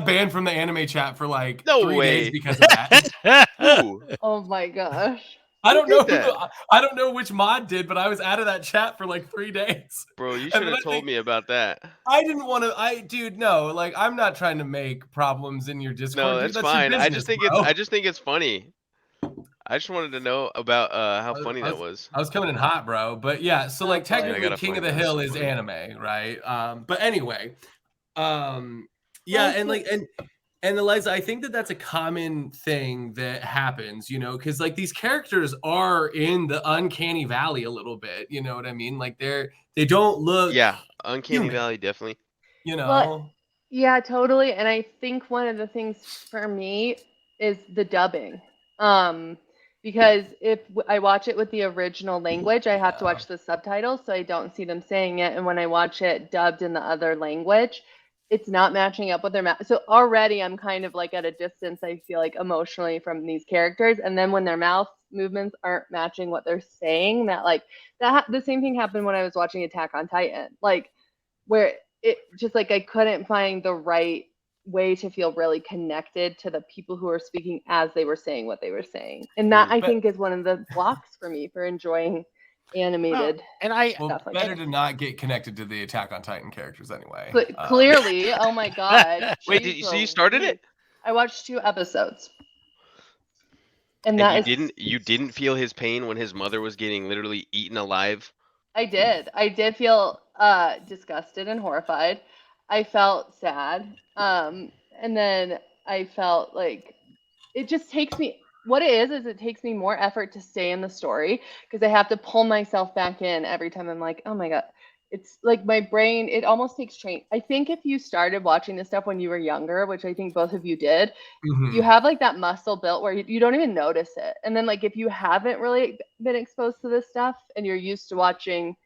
banned from the anime chat for like No 3 way. days because of that. Ooh. Oh my gosh. I don't Who know. did that? I don't know which mod did, but I was out of that chat for like 3 days. Bro, you And should then I have told think- me about that. I didn't want to. Dude, no. Like, I'm not trying to make problems in your Discord. No, dude. that's your fine. I business, just think bro. it's funny. I just wanted to know about how funny that was. I was coming in hot, bro. But yeah, so like Okay. I technically, gotta King of find the this. Hill is anime, right? But anyway, yeah, and like and Eliza, I think that's a common thing that happens, you know, because like these characters are in the uncanny valley a little bit, you know what I mean? Like they don't look, Yeah, Uncanny human. Valley definitely. you know. Well, yeah, totally. And I think one of the things for me is the dubbing. Because if I watch it with the original language, I have to watch the subtitles, so I don't see them saying it. And when I watch it dubbed in the other language, it's not matching up with their mouth. So already I'm kind of like at a distance, I feel like emotionally from these characters. And then when their mouth movements aren't matching what they're saying, the same thing happened when I was watching Attack on Titan. Like, where it just like I couldn't find the right way to feel really connected to the people who were speaking as they were saying what they were saying. And that I But- think is one of the blocks for me for enjoying animated. And I Well, stuff like better that. to not get connected to the Attack on Titan characters anyway. But clearly, oh my god. Wait, jeez so you started Louise. it? I watched 2 episodes. And And that you is didn't feel his pain when his mother was getting literally eaten alive? I did feel disgusted and horrified. I felt sad. And then I felt like it just takes me, what it is it takes me more effort to stay in the story, because I have to pull myself back in every time. I'm like, oh my god. it's like my brain, it almost takes train. I think if you started watching this stuff when you were younger, which I think both of you did, you Mhm. have like that muscle built where you don't even notice it. And then like if you haven't really been exposed to this stuff and you're used to watching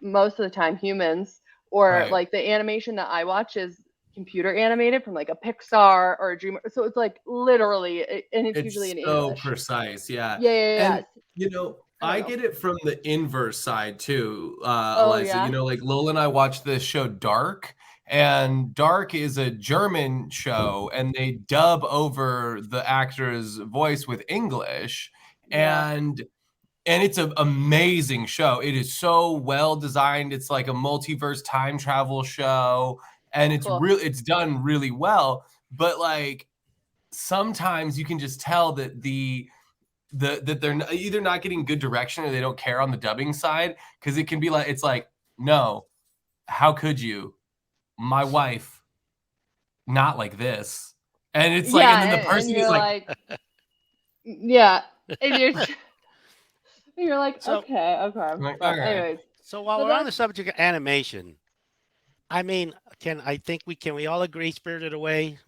most of the time humans, or Right. like the animation that I watch is computer animated from like a Pixar or a Dream. So it's like literally, and it's usually It's in so English. precise, yeah. Yeah, yeah, yeah. And you know, I don't I know. get it from the inverse side too, Oh Eliza. yeah. You know, like Lola and I watched this show Dark, and Dark is a German show, and they dub over the actor's voice with English, Yeah. and it's an amazing show. It is so well designed. It's like a multiverse time travel show, and Cool. it's done really well. But like sometimes you can just tell that that they're either not getting good direction or they don't care on the dubbing side, because it can be like, it's like, no, how could you, my wife, not like this? And it's like, and Yeah, then the and person is you're like, like, yeah, and you're like, So- okay, okay. I'm like, But all right. anyways, So while So we're on the that's- subject of animation, I mean, can we all agree Spirited Away?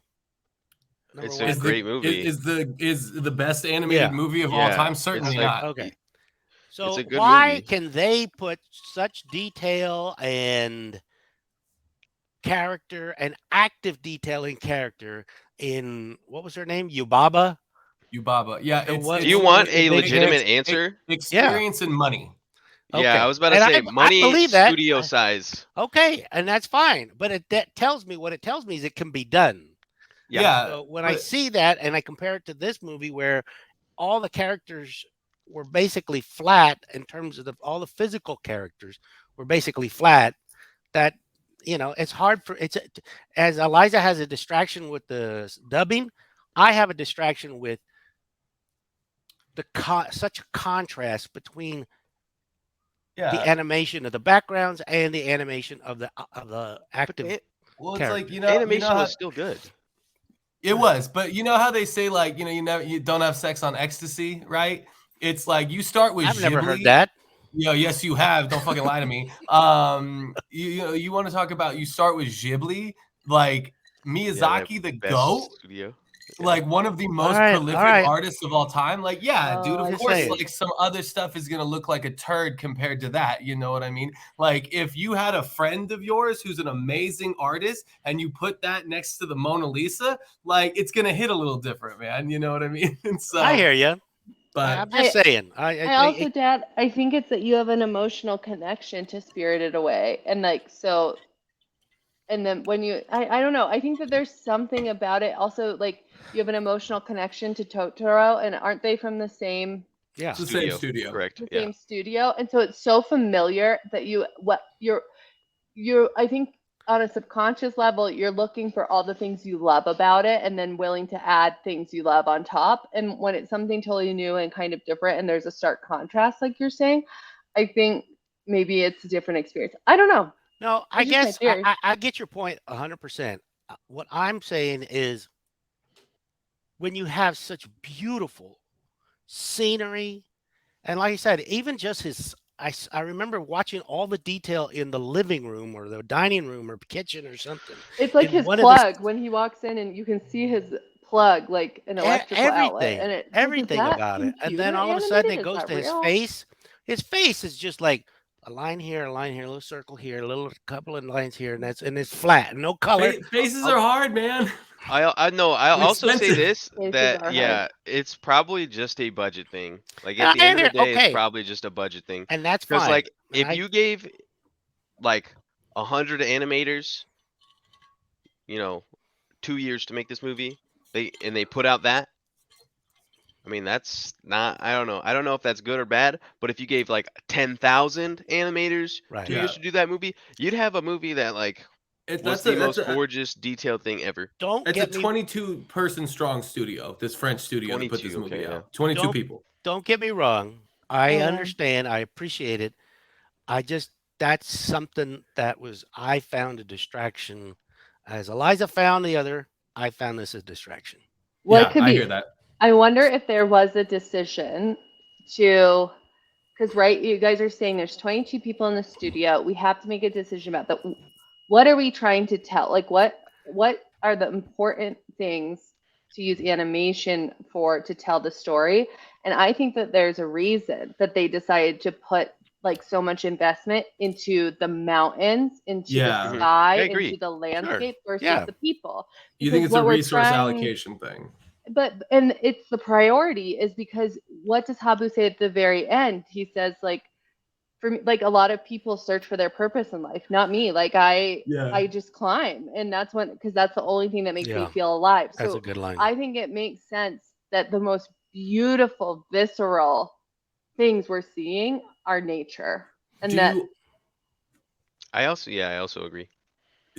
Number It's one? a is great the, movie. is the best animated Yeah. movie of all Yeah, time? it's Certainly like- not. Okay. So a good why movie. can they put such detail and character and active detail in character in, what was her name? Yubaba? Yubaba. Yeah. And what- Do you want a they- legitimate answer? Experience and money. Yeah, Okay. I was about to And say I money, believe that. studio size. Okay, and that's fine. But that tells me what it tells me is it can be done. Yeah. So when I but- see that and I compare it to this movie where all the characters were basically flat in terms of all the physical characters were basically flat, that it's hard for as Eliza has a distraction with the dubbing, I have a distraction with such a contrast between yeah. the animation of the backgrounds and the animation of the active. Well, it's character. like, Animation how, was still good. it was, but you know how they say, like, you don't have sex on ecstasy, right? It's like you start with I've never heard Ghibli. that. Yes, you have. Don't fucking lie to me. You want to talk about, you start with Ghibli, like Miyazaki, the Best GOAT, studio. like one of the most right, prolific all right. artists of all time. Like, yeah, Oh, dude, of I course, see. like some other stuff is gonna look like a turd compared to that. You know what I mean? Like, if you had a friend of yours who's an amazing artist and you put that next to the Mona Lisa, like it's gonna hit a little different, man. You know what I mean? And so, I hear you. but I'm just saying. I also, Dad, I think it's that you have an emotional connection to Spirited Away, and like so. And then when I don't know, I think that there's something about it. Also, like you have an emotional connection to Totoro, and aren't they from the same yeah. it's the same studio. Correct. the Yeah. same studio? And so it's so familiar that you're I think on a subconscious level, you're looking for all the things you love about it, and then willing to add things you love on top. And when it's something totally new and kind of different, and there's a stark contrast, like you're saying, I think maybe it's a different experience. I don't know. No, I That's just my guess theory. I get your point 100%. What I'm saying is when you have such beautiful scenery, and like I said, even just I remember watching all the detail in the living room or the dining room or kitchen or something. It's like And his one of the- plug when he walks in, and you can see his plug, like an electrical outlet, Everything, and it everything about it. And then all of a sudden it goes to his face. His face is just like a line here, a little circle here, a little couple of lines here, and it's flat, no color. Faces are hard, man. I know. I'll They're also say expensive. this Faces are that hard. yeah, it's probably just a budget thing. Like And at the I end of the day, okay. it's probably just a budget thing. And that's Because fine. like if I- you gave like 100 animators, 2 years to make this movie, they put out that. I mean, that's not. I don't know. I don't know if that's good or bad. But if you gave like 10,000 animators Right. 2 years Yeah. to do that movie, you'd have a movie that like was That's the a, most that's a, gorgeous, detailed thing ever. Don't it's a get me 22-person strong studio. This French studio to put this 22, movie okay, yeah. out. 22 Don't- people. don't get me wrong. I Yeah. understand. I appreciate it. That's something that I found a distraction. As Eliza found the other, I found this a distraction. Well, yeah, it could I be. hear that. I wonder if there was a decision to, Because right, you guys are saying there's 22 people in the studio. We have to make a decision about that. What are we trying to tell? Like, what are the important things to use animation for to tell the story? And I think that there's a reason that they decided to put like so much investment into the mountains, into Yeah. the Mhm. sky, I agree. into the landscape versus Yeah. the people. You think Because it's a what we're resource trying- allocation thing? But and it's the priority is because what does Habu say at the very end? He says like, for me, like a lot of people search for their purpose in life, not me. Like I just climb, and that's because that's the only thing that makes me Yeah. feel alive. That's So a good line. I think it makes sense that the most beautiful, visceral things we're seeing are nature, and that I also agree.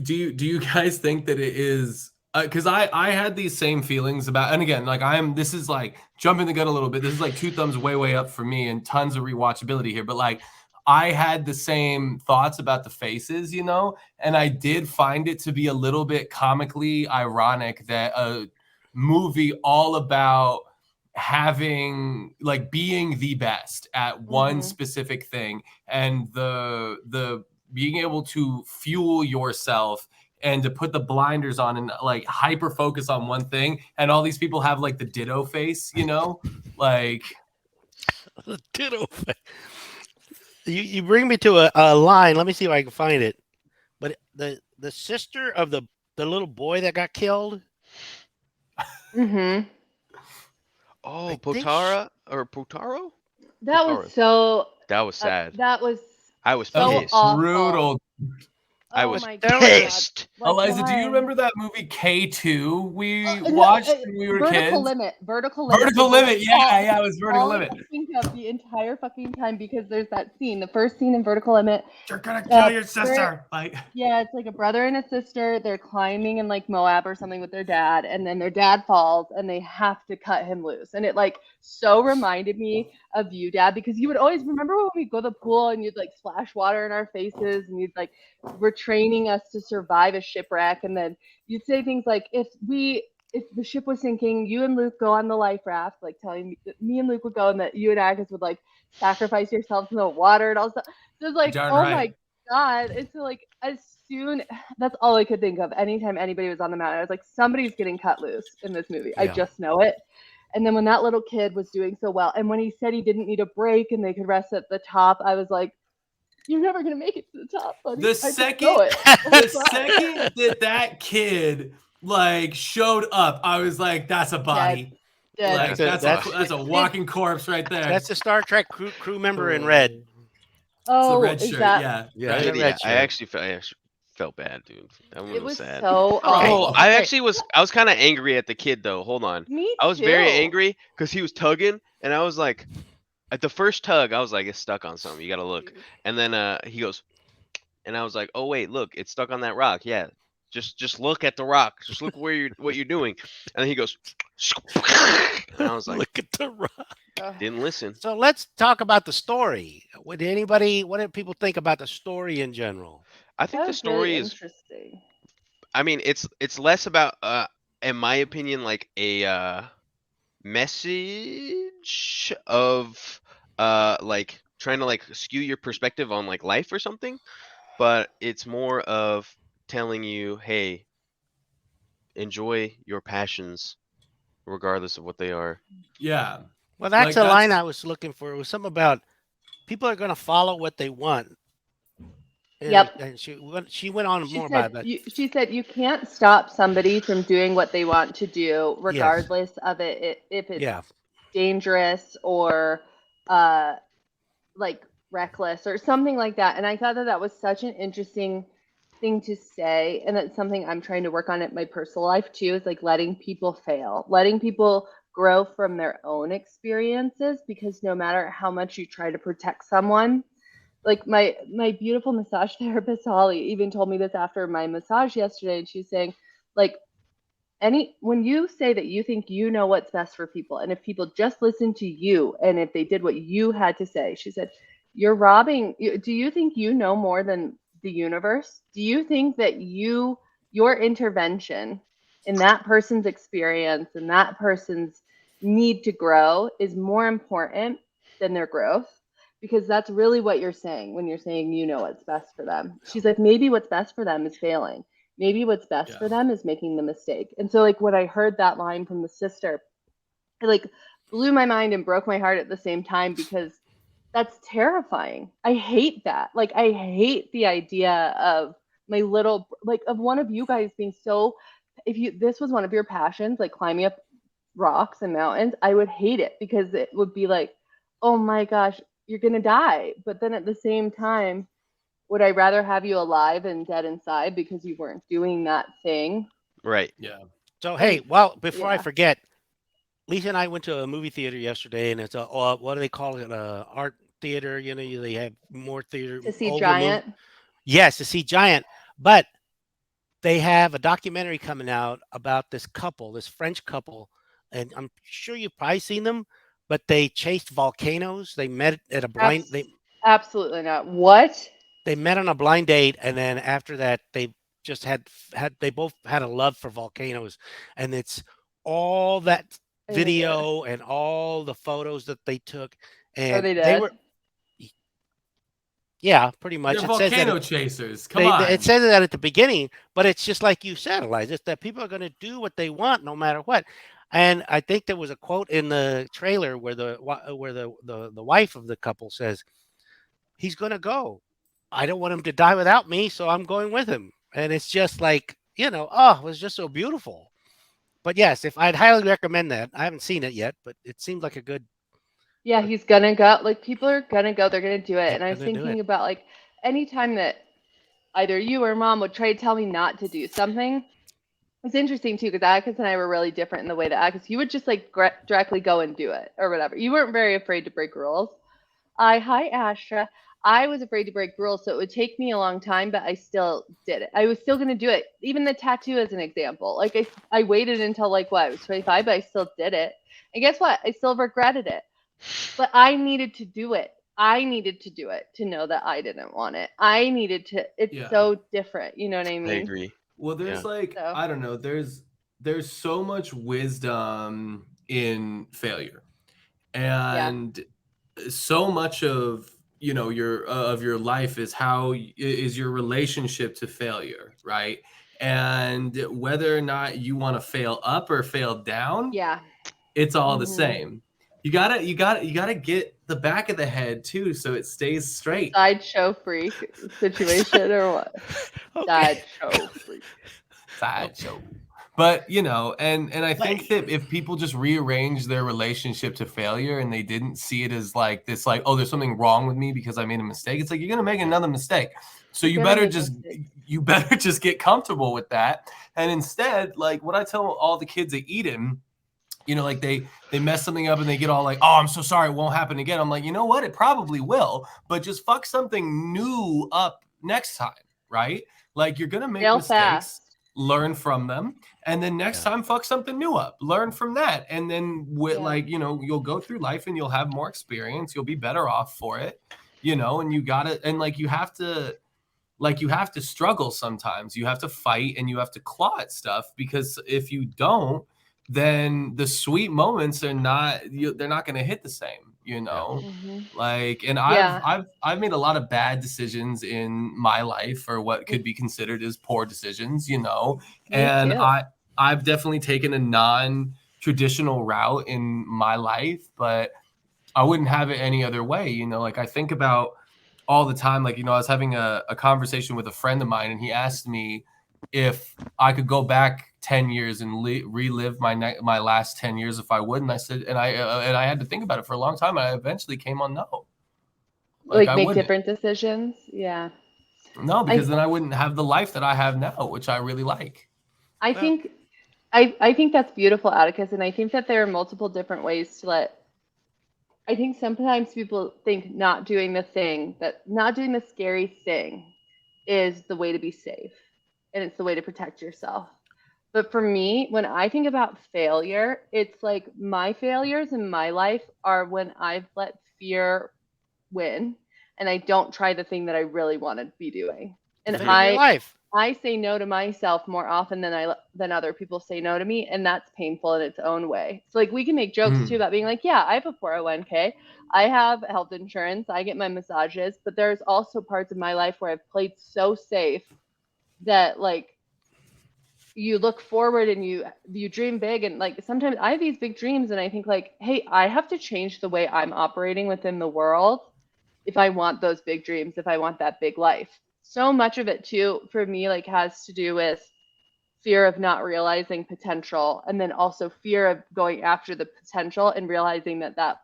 Do you guys think that it is because I had these same feelings about, and again, like this is like jumping the gun a little bit. This is like 2 thumbs way up for me and tons of rewatchability here. But like I had the same thoughts about the faces, you know, and I did find it to be a little bit comically ironic that a movie all about having like being the best at one specific thing and the being able to fuel yourself and to put the blinders on and like hyper focus on one thing, and all these people have like the ditto face, you know, like The ditto. You bring me to a line. Let me see if I can find it. But the sister of the little boy that got killed. Mhm. Oh, I think Potara or Potaro? That Potaro. was so. That was sad. That was I was so pissed. awful. brutal. I Oh was my God. pissed. Like, Eliza, do you why? remember that movie K2 we No, watched when we were Vertical kids? Limit. Vertical Limit. Vertical Because Limit, yeah, it was Vertical all I Limit. could think of the entire fucking time, because there's that scene, the first scene in Vertical Limit. You're gonna kill your they're- sister. Like, Yeah, it's like a brother and a sister. They're climbing in like Moab or something with their dad, and then their dad falls, and they have to cut him loose. And it like so reminded me of you, Dad, because you would always remember when we go to the pool and you'd like splash water in our faces, and you'd like were training us to survive a shipwreck, and then you'd say things like, if the ship was sinking, you and Luke go on the life raft, like telling me that me and Luke would go, and that you and Agus would like sacrifice yourselves in the water and all stuff. So it's like, darn oh right. my God. It's like that's all I could think of. Anytime anybody was on the mountain, I was like, somebody's getting cut loose in this movie. I Yeah. just know it. And then when that little kid was doing so well, and when he said he didn't need a break and they could rest at the top, I was like, you're never gonna make it to the top, buddy. The I just second- know it. the second that kid like showed up, I was like, that's a body. Dead. Like That's that's a- a walking corpse right there. That's the Star Trek crew member in red. It's Oh, the red is shirt, that? yeah. Yeah, right. the Yeah, red I shirt. actually felt bad, dude. That one It was was sad. so Oh, awful. I actually was. I was kind of angry at the kid though. Hold on. Me I was very too. angry because he was tugging, and I was like, at the first tug, I was like, it's stuck on something. You gotta look. And then he goes, and I was like, oh wait, look, it's stuck on that rock. Yeah, just look at the rock. Just look what you're doing. And then he goes, and I was like, Look at the rock. didn't listen. So let's talk about the story. What do people think about the story in general? I think That the was story really is. interesting. I mean, it's less about in my opinion, like a message of like trying to like skew your perspective on like life or something, but it's more of telling you, hey, enjoy your passions regardless of what they are. Yeah. Well, that's Like, a line that's- I was looking for. It was something about people are going to follow what they want. And, Yep. And she went on more about that. She said you can't stop somebody from doing what they want to do, regardless of it if it's Yeah. dangerous or like reckless or something like that. And I thought that was such an interesting thing to say, and that's something I'm trying to work on in my personal life too, is like letting people fail, letting people grow from their own experiences, because no matter how much you try to protect someone, like my beautiful massage therapist Holly even told me this after my massage yesterday, and she's saying, like, when you say that you think you know what's best for people, and if people just listen to you, and if they did what you had to say, she said, you're robbing. Do you think you know more than the universe? Do you think that your intervention in that person's experience and that person's need to grow is more important than their growth? because that's really what you're saying when you're saying you know what's best for them. She's like, maybe what's best for them is failing. Maybe what's best for them is making the mistake. And so like when I heard that line from the sister, it like blew my mind and broke my heart at the same time, because that's terrifying. I hate that. Like I hate the idea of my little, like of one of you guys being so, if you this was one of your passions, like climbing up rocks and mountains, I would hate it, because it would be like, oh my gosh, you're gonna die. But then at the same time, would I rather have you alive and dead inside because you weren't doing that thing? Right. Yeah. So hey, well, before I Yeah. forget, Lisa and I went to a movie theater yesterday, and it's a what do they call it? Art theater. You know, they have more theater To see older Giant. Yes, to see Giant, but they have a documentary coming out about this couple, this French couple, and I'm sure you've probably seen them, but they chased volcanoes. They met at a blind. Absolutely not. What? They met on a blind date, and then after that, they just had they both had a love for volcanoes, and it's all that Oh my goodness. video and all the photos that they took, Are and they they dead? were, yeah, pretty much. They're It says that volcano chasers. Come on. it says that at the beginning, but it's just like you said, Elijah, it's that people are going to do what they want no matter what. And I think there was a quote in the trailer where the wife of the couple says, "He's going to go. I don't want him to die without me, so I'm going with him." And it's just like, oh, it was just so beautiful. But yes, if I'd highly recommend that. I haven't seen it yet, but it seemed like a good. Yeah, he's gonna go. Like people are gonna go. They're gonna do it. They're And I was gonna do thinking it. about like anytime that either you or mom would try to tell me not to do something. It's interesting too, because Atticus and I were really different in the way that Atticus, you would just like directly go and do it or whatever. You weren't very afraid to break rules. Hi Astra. I was afraid to break rules, so it would take me a long time, but I still did it. I was still gonna do it. Even the tattoo as an example. Like I waited until like what, I was 25, but I still did it. And guess what? I still regretted it. But I needed to do it. I needed to do it to know that I didn't want it. I needed to. It's Yeah. so different. You know what I I mean? agree. Well, there's Yeah. like, So- I don't know, there's so much wisdom in failure. And so much of your life is is your relationship to failure, right? And whether or not you want to fail up or fail down, Yeah. it's all the Mhm. same. You gotta get the back of the head too, so it stays straight. Sideshow freak situation or what? Okay. Sideshow freak. Sideshow. But and I think Like- that if people just rearrange their relationship to failure and they didn't see it as like this, like, oh, there's something wrong with me because I made a mistake. It's like you're gonna make another mistake. So You're you gonna better make just mistakes. get comfortable with that. And instead, like what I tell all the kids at Eden, like they mess something up and they get all like, oh, I'm so sorry, it won't happen again. I'm like, you know what? It probably will, but just fuck something new up next time, right? Like you're gonna make Fail mistakes. fast. Learn from them, and then next time fuck something new up, learn from that, and then Yeah. you'll go through life and you'll have more experience, you'll be better off for it, and you gotta, and you have to struggle sometimes, you have to fight and you have to claw at stuff, because if you don't, then the sweet moments are not they're not going to hit the same, Mhm. like, and Yeah. I've made a lot of bad decisions in my life, or what could be considered as poor decisions, Me and too. I've definitely taken a non-traditional route in my life, but I wouldn't have it any other way. Like I think about all the time, like, I was having a conversation with a friend of mine, and he asked me if I could go back 10 years and relive my last 10 years, if I would. And I said, and I had to think about it for a long time. And I eventually came on no. Like I make wouldn't. different decisions. Yeah. No, because then I wouldn't have the life that I have now, which I really like. I think I think that's beautiful, Atticus, and I think that there are multiple different ways to let. I think sometimes people think not doing the scary thing is the way to be safe, and it's the way to protect yourself. But for me, when I think about failure, it's like my failures in my life are when I've let fear win and I don't try the thing that I really want to be doing. And Living your life. I say no to myself more often than other people say no to me, and that's painful in its own way. So like we can make jokes too about being like, yeah, I have a 401k, I have health insurance, I get my massages, but there's also parts of my life where I've played so safe that like you look forward and you dream big, and like sometimes I have these big dreams and I think like, hey, I have to change the way I'm operating within the world if I want those big dreams, if I want that big life. So much of it too for me like has to do with fear of not realizing potential, and then also fear of going after the potential and realizing that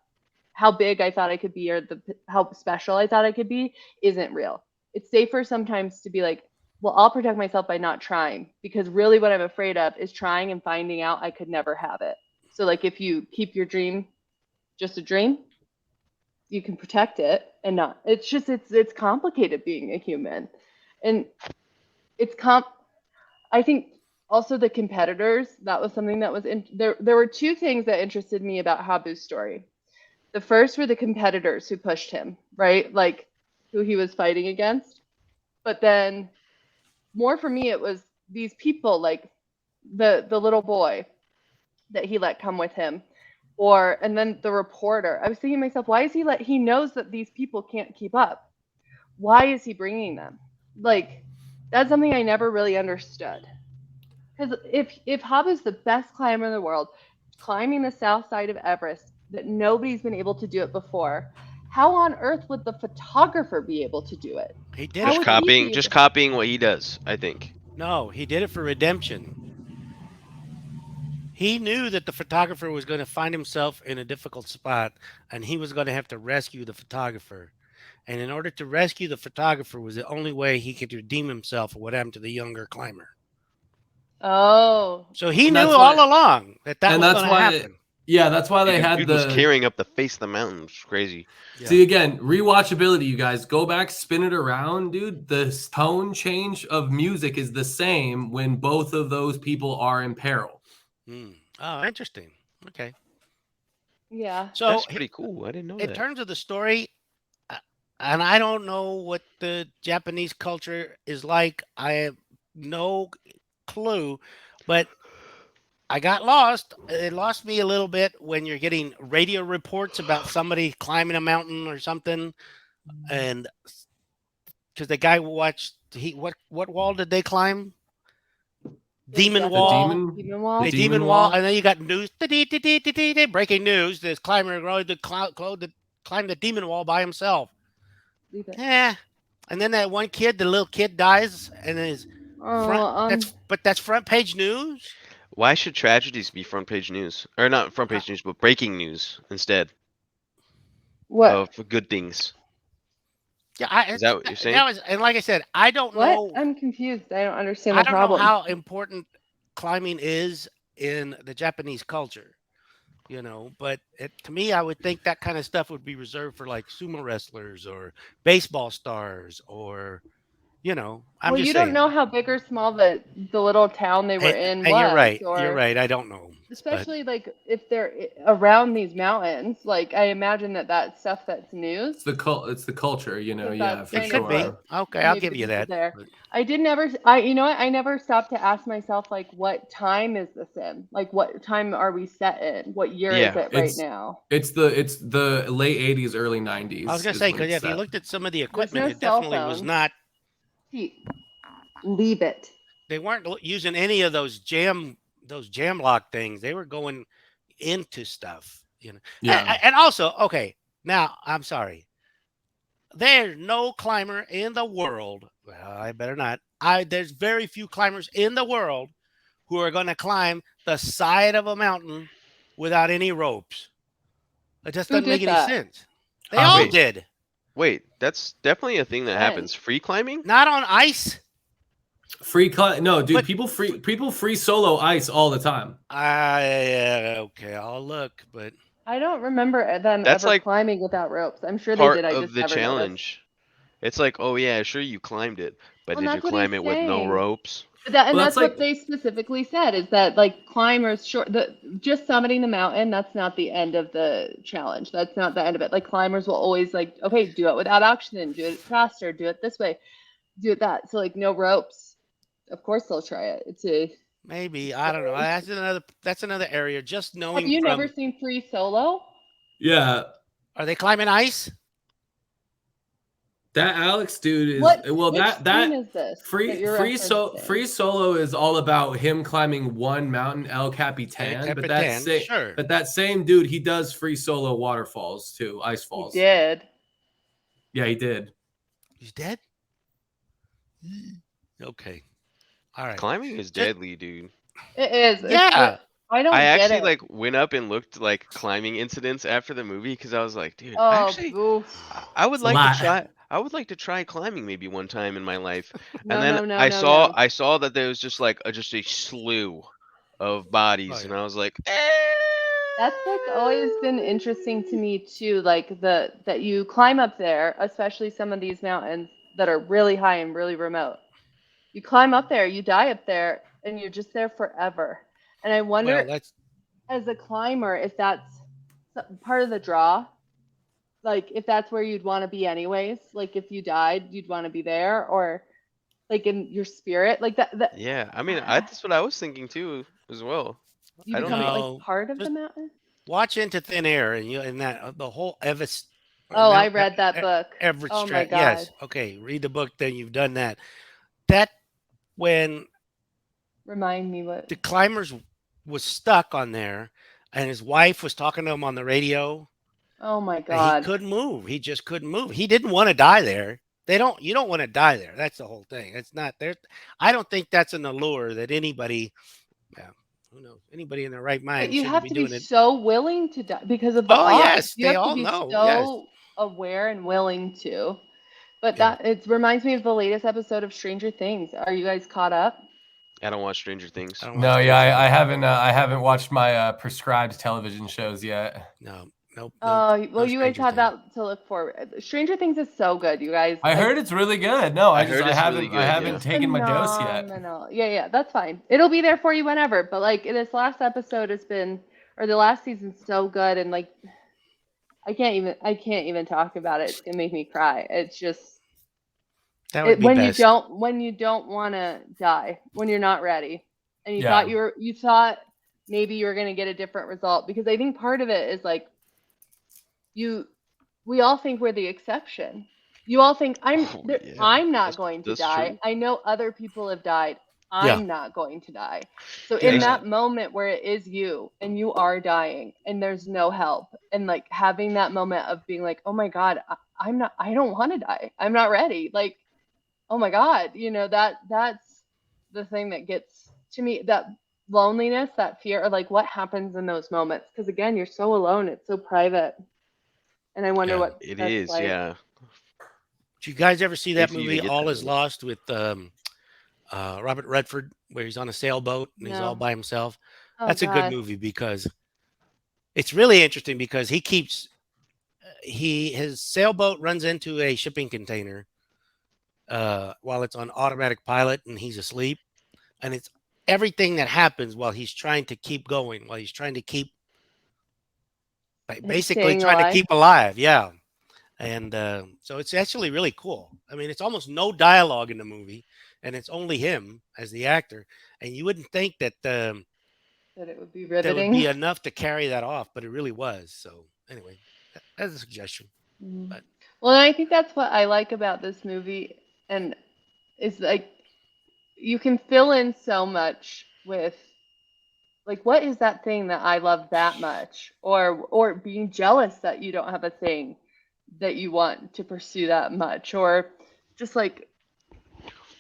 how big I thought I could be, or how special I thought I could be, isn't real. It's safer sometimes to be like, well, I'll protect myself by not trying, because really what I'm afraid of is trying and finding out I could never have it. So like if you keep your dream just a dream, you can protect it and not. It's just it's complicated being a human, and I think also the competitors. That was something that was there. There were two things that interested me about Habu's story. The first were the competitors who pushed him, right? Like who he was fighting against. But then more for me, it was these people, like the little boy that he let come with him, and then the reporter. I was thinking to myself, why is he knows that these people can't keep up. Why is he bringing them? Like, that's something I never really understood. Because if Habu's the best climber in the world, climbing the south side of Everest, that nobody's been able to do it before, how on earth would the photographer be able to do it? He did How it. would he be Just able- copying what he does, I think. No, he did it for redemption. He knew that the photographer was going to find himself in a difficult spot, and he was going to have to rescue the photographer. And in order to rescue the photographer was the only way he could redeem himself for what happened to the younger climber. Oh, So he And knew that's all why- along that and was that's going to why- happen. Yeah, that's why they had Dude the. was carrying up the face of the mountain. It's crazy. Yeah. See again, rewatchability. You guys go back, spin it around, dude. The tone change of music is the same when both of those people are in peril. Oh, interesting. Okay. yeah. So That's pretty cool. I didn't know in that. terms of the story, and I don't know what the Japanese culture is like. I have no clue, but I got lost. It lost me a little bit when you're getting radio reports about somebody climbing a mountain or something, and because the guy watched what wall did they climb? Demon Death Wall. Demon Wall. The The Demon Demon Wall, Wall. and then you got news. Breaking news: this climber going to climb the Demon Wall by himself. Leave it. Yeah, and then that one kid, the little kid, dies, and then his Oh, that's front page news. Why should tragedies be front page news? Or not front page news, but breaking news instead what? of good things? Yeah, Is that what you're saying? And like I said, I don't What? know. I'm confused. I don't understand I the don't problem. know how important climbing is in the Japanese culture, but to me, I would think that kind of stuff would be reserved for like sumo wrestlers or baseball stars or, I'm Well, just you saying. don't know how big or small the little town they were in And was. you're right. Or, You're right. I don't know. Especially like if they're around these mountains, like I imagine that stuff that's news. It's the culture, But yeah, that's for It could be. sure. Okay, I'll Maybe give the you people that. there. but- You know what? I never stopped to ask myself, like, what time is this in? Like, what time are we set in? What year is Yeah, it right it's- now? It's the late 80s, early 90s. I was gonna is say when because it's if you set. looked at some of the equipment, no it cell definitely was phone. not. Pete, leave it. They weren't using any of those jam lock things. They were going into stuff, Yeah. And also, okay, now I'm sorry. There's no climber in the world. Well, I better not. There's very few climbers in the world who are going to climb the side of a mountain without any ropes. It just Who doesn't make did any that? sense. They all Wait. did. Wait, that's definitely a thing that When? happens. Free climbing? Not on ice. No, dude, But- people free solo ice all the time. Okay, I'll look, but I don't remember them That's ever like climbing without ropes. I'm sure they Part did. I of just the never noticed. challenge. It's like, oh yeah, sure you climbed it, but Well, did you that's what climb he's it with no saying. ropes? And Well, that's that's what like- they specifically said, is that like climbers just summiting the mountain, that's not the end of the challenge. That's not the end of it. Like climbers will always like, okay, do it without oxygen, do it faster, do it this way, do it that. So like no ropes. of course they'll try it. It's a. Maybe I don't know. That's another area. Just Have knowing you from never seen Free Solo? Yeah, are they climbing ice? that Alex dude is What? well. Which That scene is this? that free you're referencing? free solo is all about him climbing one mountain, El Capitan. But Sure. that same dude, he does free solo waterfalls too, ice He falls. did. Yeah, he did. He's dead. Okay. All right. Climbing is deadly, dude. It is. It's Yeah. I don't I get actually it. like went up and looked like climbing incidents after the movie because I was like, dude, Oh, actually, oof. I would It's a like lot. to try. I would like to try climbing maybe one time in my life. No, And then no, no, I no, saw no. I saw that there was just like just a slew of bodies, Oh, and yeah. I was like, That's like always been interesting to me too, like that you climb up there, especially some of these mountains that are really high and really remote. You climb up there, you die up there, and you're just there forever. And I Well, wonder, that's as a climber, if that's part of the draw, like if that's where you'd want to be anyways. Like if you died, you'd want to be there, or like in your spirit, like that yeah. I mean, that's what I was thinking too, as well. you I don't become know. like part of the Just- mountain. watch Into Thin Air, and you and that the whole Everest. Oh, I read that book. Everest. Oh my Yes. God. Okay. Read the book. Then you've done that. That when Remind me what. the climbers was stuck on there, and his wife was talking to him on the radio, Oh my and he God. couldn't move. He just couldn't move. He didn't want to die there. You don't want to die there. That's the whole thing. It's not there. I don't think that's an allure that anybody, yeah, who knows, anybody in their right But mind you shouldn't have be to doing be it. so willing to die because of the Oh, odds. yes, You they have to all be know, so yes. aware and willing to. But Yeah. that it reminds me of the latest episode of Stranger Things. Are you guys caught up? I don't watch Stranger Things. I don't No, watch yeah, Stranger I haven't watched my prescribed television shows yet. No, nope. Well, no you guys Stranger have Things. that to look forward. Stranger Things is so good, you guys. I heard it's really good. No, I I heard I it's haven't really good, I haven't yeah. taken my dose yet. phenomenal. Yeah, that's fine. It'll be there for you whenever. But like this last episode has been, or the last season's so good, and like I can't even talk about it. It's gonna make me cry. It's just That would be when best. you don't want to die, when you're not ready, and you Yeah. thought you thought maybe you were gonna get a different result, because I think part of it is like we all think we're the exception. You all think Oh, yeah. I'm not That's- going to that's die. true. I know other people have died. Yeah. I'm not going to die. So Yeah, in exactly. that moment where it is you and you are dying and there's no help, and like having that moment of being like, oh my God, I don't want to die. I'm not ready. Like, oh my God, that's the thing that gets to me, that loneliness, that fear, or like what happens in those moments. Because again, you're so alone. It's so private. And I wonder Yeah, what It that's is, like. yeah. Did you guys ever see that Wait for you to movie get All that Is movie. Lost with Robert Redford, where he's on a sailboat and he's all No. by himself? Oh, That's a good God. movie because it's really interesting because his sailboat runs into a shipping container while it's on automatic pilot and he's asleep, and it's everything that happens while he's trying to keep going, while he's trying to keep basically Staying trying to alive. keep alive. Yeah. And so it's actually really cool. I mean, it's almost no dialogue in the movie, and it's only him as the actor. And you wouldn't think that That it would be that would riveting. be enough to carry that off, but it really was. So anyway, that's a suggestion. Mhm. But Well, and I think that's what I like about this movie, and is like you can fill in so much with like what is that thing that I love that much, or being jealous that you don't have a thing that you want to pursue that much, or just like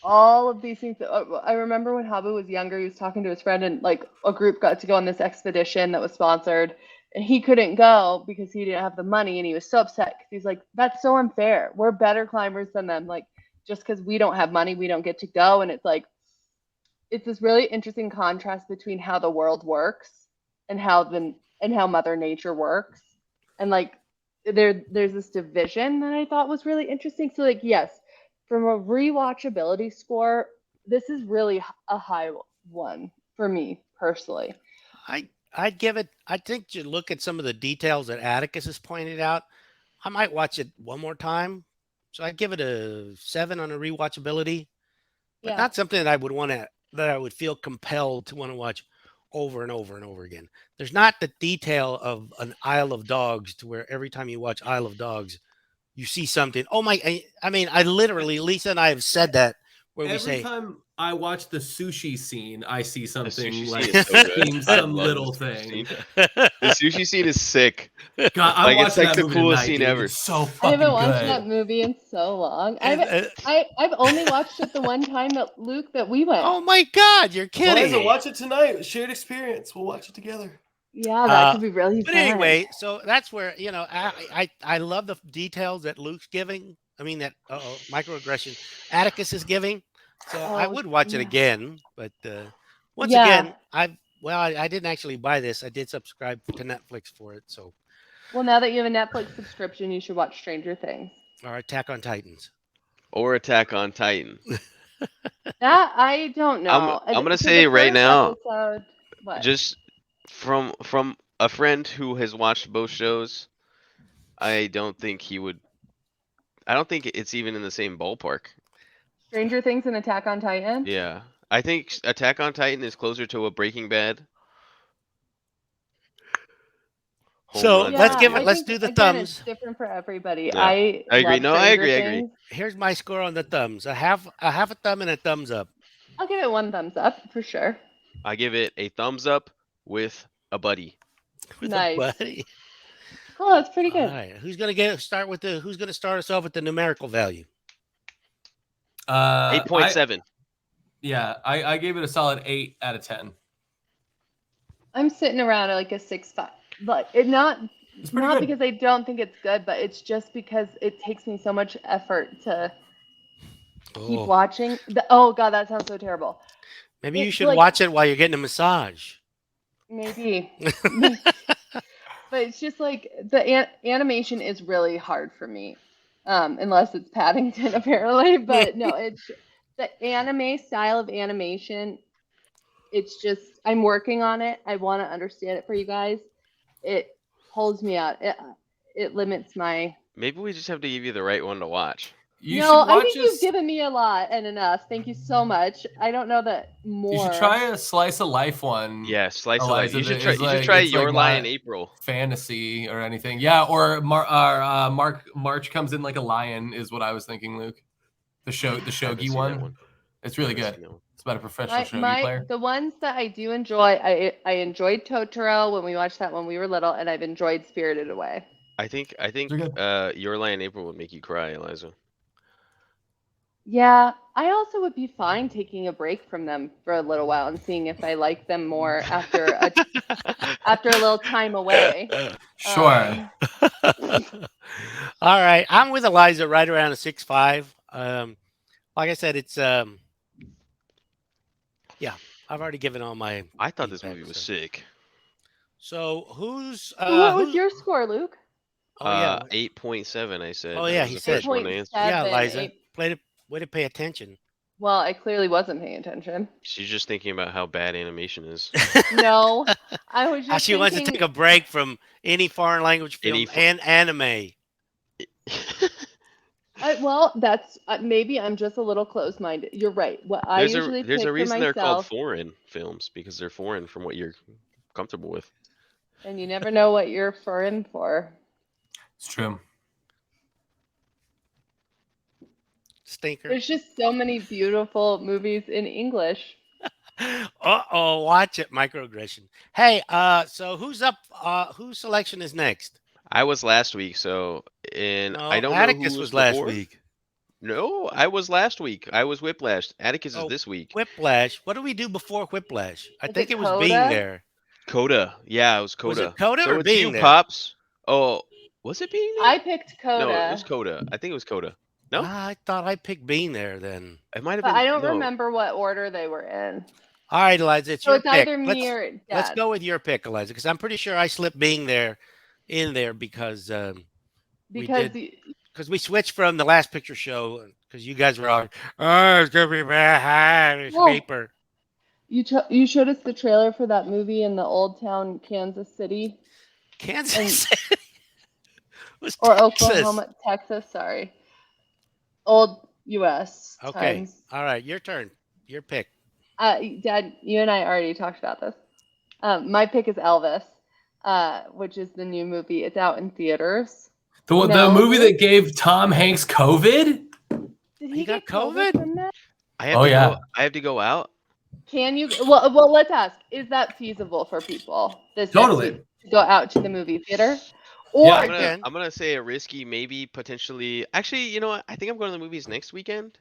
all of these things. I remember when Habu was younger, he was talking to his friend, and like a group got to go on this expedition that was sponsored, and he couldn't go because he didn't have the money, and he was so upset because he's like, "That's so unfair. We're better climbers than them. Like, just because we don't have money, we don't get to go." And it's like, it's this really interesting contrast between how the world works and how Mother Nature works, and like there's this division that I thought was really interesting. So like, yes, from a rewatchability score, this is really a high one for me personally. I'd give it. I think you look at some of the details that Atticus has pointed out. I might watch it one more time. So I'd give it a 7 on a rewatchability. but Yeah. not something that I would want to, that I would feel compelled to want to watch over and over and over again. There's not the detail of an Isle of Dogs to where every time you watch Isle of Dogs, you see something. Oh my! I mean, I literally, Lisa and I have said that where we Every say, time I watch the sushi scene, I see The something sushi like scene is so good. seeing I some love little the sushi thing. scene. The sushi scene is sick. God, I'm Like, it's watching like that the movie coolest tonight, scene dude. ever. It's so I fucking haven't watched good. that movie in so long. and, I've only watched it the one time that Luke that we went. "Oh my God, you're kidding!" watch it tonight. Shared experience. We'll watch it together. Yeah, that Uh, could be really But fun. anyway, so that's where I love the details that Luke's giving. I mean that microaggression Atticus is giving. So I Oh, would watch it yeah. again, but once Yeah. again, I didn't actually buy this. I did subscribe to Netflix for it. So Well, now that you have a Netflix subscription, you should watch Stranger Things. or Attack on Titans. Or Attack on Titan. That I don't know. I'm gonna So say the right first now, episode, what? just from a friend who has watched both shows, I don't think he would. I don't think it's even in the same ballpark. Stranger Things and Attack on Titan. Yeah, I think Attack on Titan is closer to a Breaking Bad. Home So run let's Yeah, give to it. I Let's think, do the again, thumbs. it's different for everybody. Yeah, I I agree. love No, I Stranger agree. I agree. Things. Here's my score on the thumbs. A half a thumb and a thumbs up. I'll give it one thumbs up for sure. I give it a thumbs up with a buddy. With Nice. a buddy. Oh, that's pretty All good. right. Who's gonna who's gonna start us off with the numerical value? 8.7. I gave it a solid 8 out of 10. I'm sitting around at like a 6.5, but it not It's pretty not good. because I don't think it's good, but it's just because it takes me so much effort to keep Oh, watching. Oh God, that sounds so terrible. maybe you It's should like- watch it while you're getting a massage. Maybe. But it's just like the animation is really hard for me, unless it's Paddington apparently. But no, it's the anime style of animation. It's just I'm working on it. I want to understand it for you guys. It pulls me out. It limits my. Maybe we just have to give you the right one to watch. You No, should I watch think this. you've given me a lot and enough. Thank you so much. I don't know that more. You should try a slice of life one. Yeah, slice of life. Eliza, You should it's try. You like- should try it's Your like Lie my- in April. Fantasy or anything. Yeah, or March comes in like a lion is what I was thinking, Luke. The Haven't shogi seen that one. It's really Haven't good. seen that one. It's about a professional shogi player. The ones that I do enjoy, I enjoyed Totoro when we watched that when we were little, and I've enjoyed Spirited Away. I think They're good. Your Lie in April would make you cry, Eliza. Yeah, I also would be fine taking a break from them for a little while and seeing if I like them more after a little time away. Sure. All right, I'm with Eliza right around a 6.5. Like I said, it's yeah, I've already given all my. I thought this feedback, movie was so. sick. So who's What was who's- your score, Luke? Oh yeah, 8.7. I said. Oh, That yeah, was he the said. first one to answer. 8.7. yeah, Eliza, eight- way to pay attention. Well, I clearly wasn't paying attention. She's just thinking about how bad animation is. No, I was just How she wants to thinking- take a break from any foreign language film Any fo- and anime. well, that's maybe I'm just a little close-minded. You're right. What I usually There's pick a reason for they're called myself, foreign films because they're foreign from what you're comfortable with. and you never know what you're in for. It's true. Stinker. There's just so many beautiful movies in English. Uh-oh, watch it, microaggression. Hey, so who's up? Whose selection is next? I was last week, so I No, don't Atticus know who was last before. week. No, I was last week. I was Whiplash. Atticus Oh, is this week. Whiplash. What did we do before Whiplash? I Was think it it was being Coda? there. Coda. Yeah, it was Was Coda. it Coda so or it's being you, there? Pops. Oh, was it being there? I picked Coda, No, it was Coda. I think it was Coda. No? I thought I picked being there then. It might have but been. I don't no. remember what order they were in. All right, Eliza, it's So your it's pick. either me or Dad. Let's go with your pick, Eliza, because I'm pretty sure I slipped being there in there because because because we switched from the last picture show because you guys were all, oh, it's gonna be bad, it's Well, paper. you showed us the trailer for that movie in the Old Town Kansas City Kansas and- City was or Texas. Oklahoma, Texas. Sorry, old U.S. Okay, times. all right, your turn. Your pick. Dad, you and I already talked about this. My pick is Elvis, which is the new movie. It's out in theaters. The No. movie that gave Tom Hanks COVID? Did He he got get COVID COVID? from that? I have Oh, to yeah. go, I have to go out. Can you? Well, let's ask. Is that feasible for people this Totally. next week to go out to the movie theater? Or Yeah, Again. I'm gonna say a risky, maybe potentially. Actually, you know what? I think I'm going to the movies next weekend.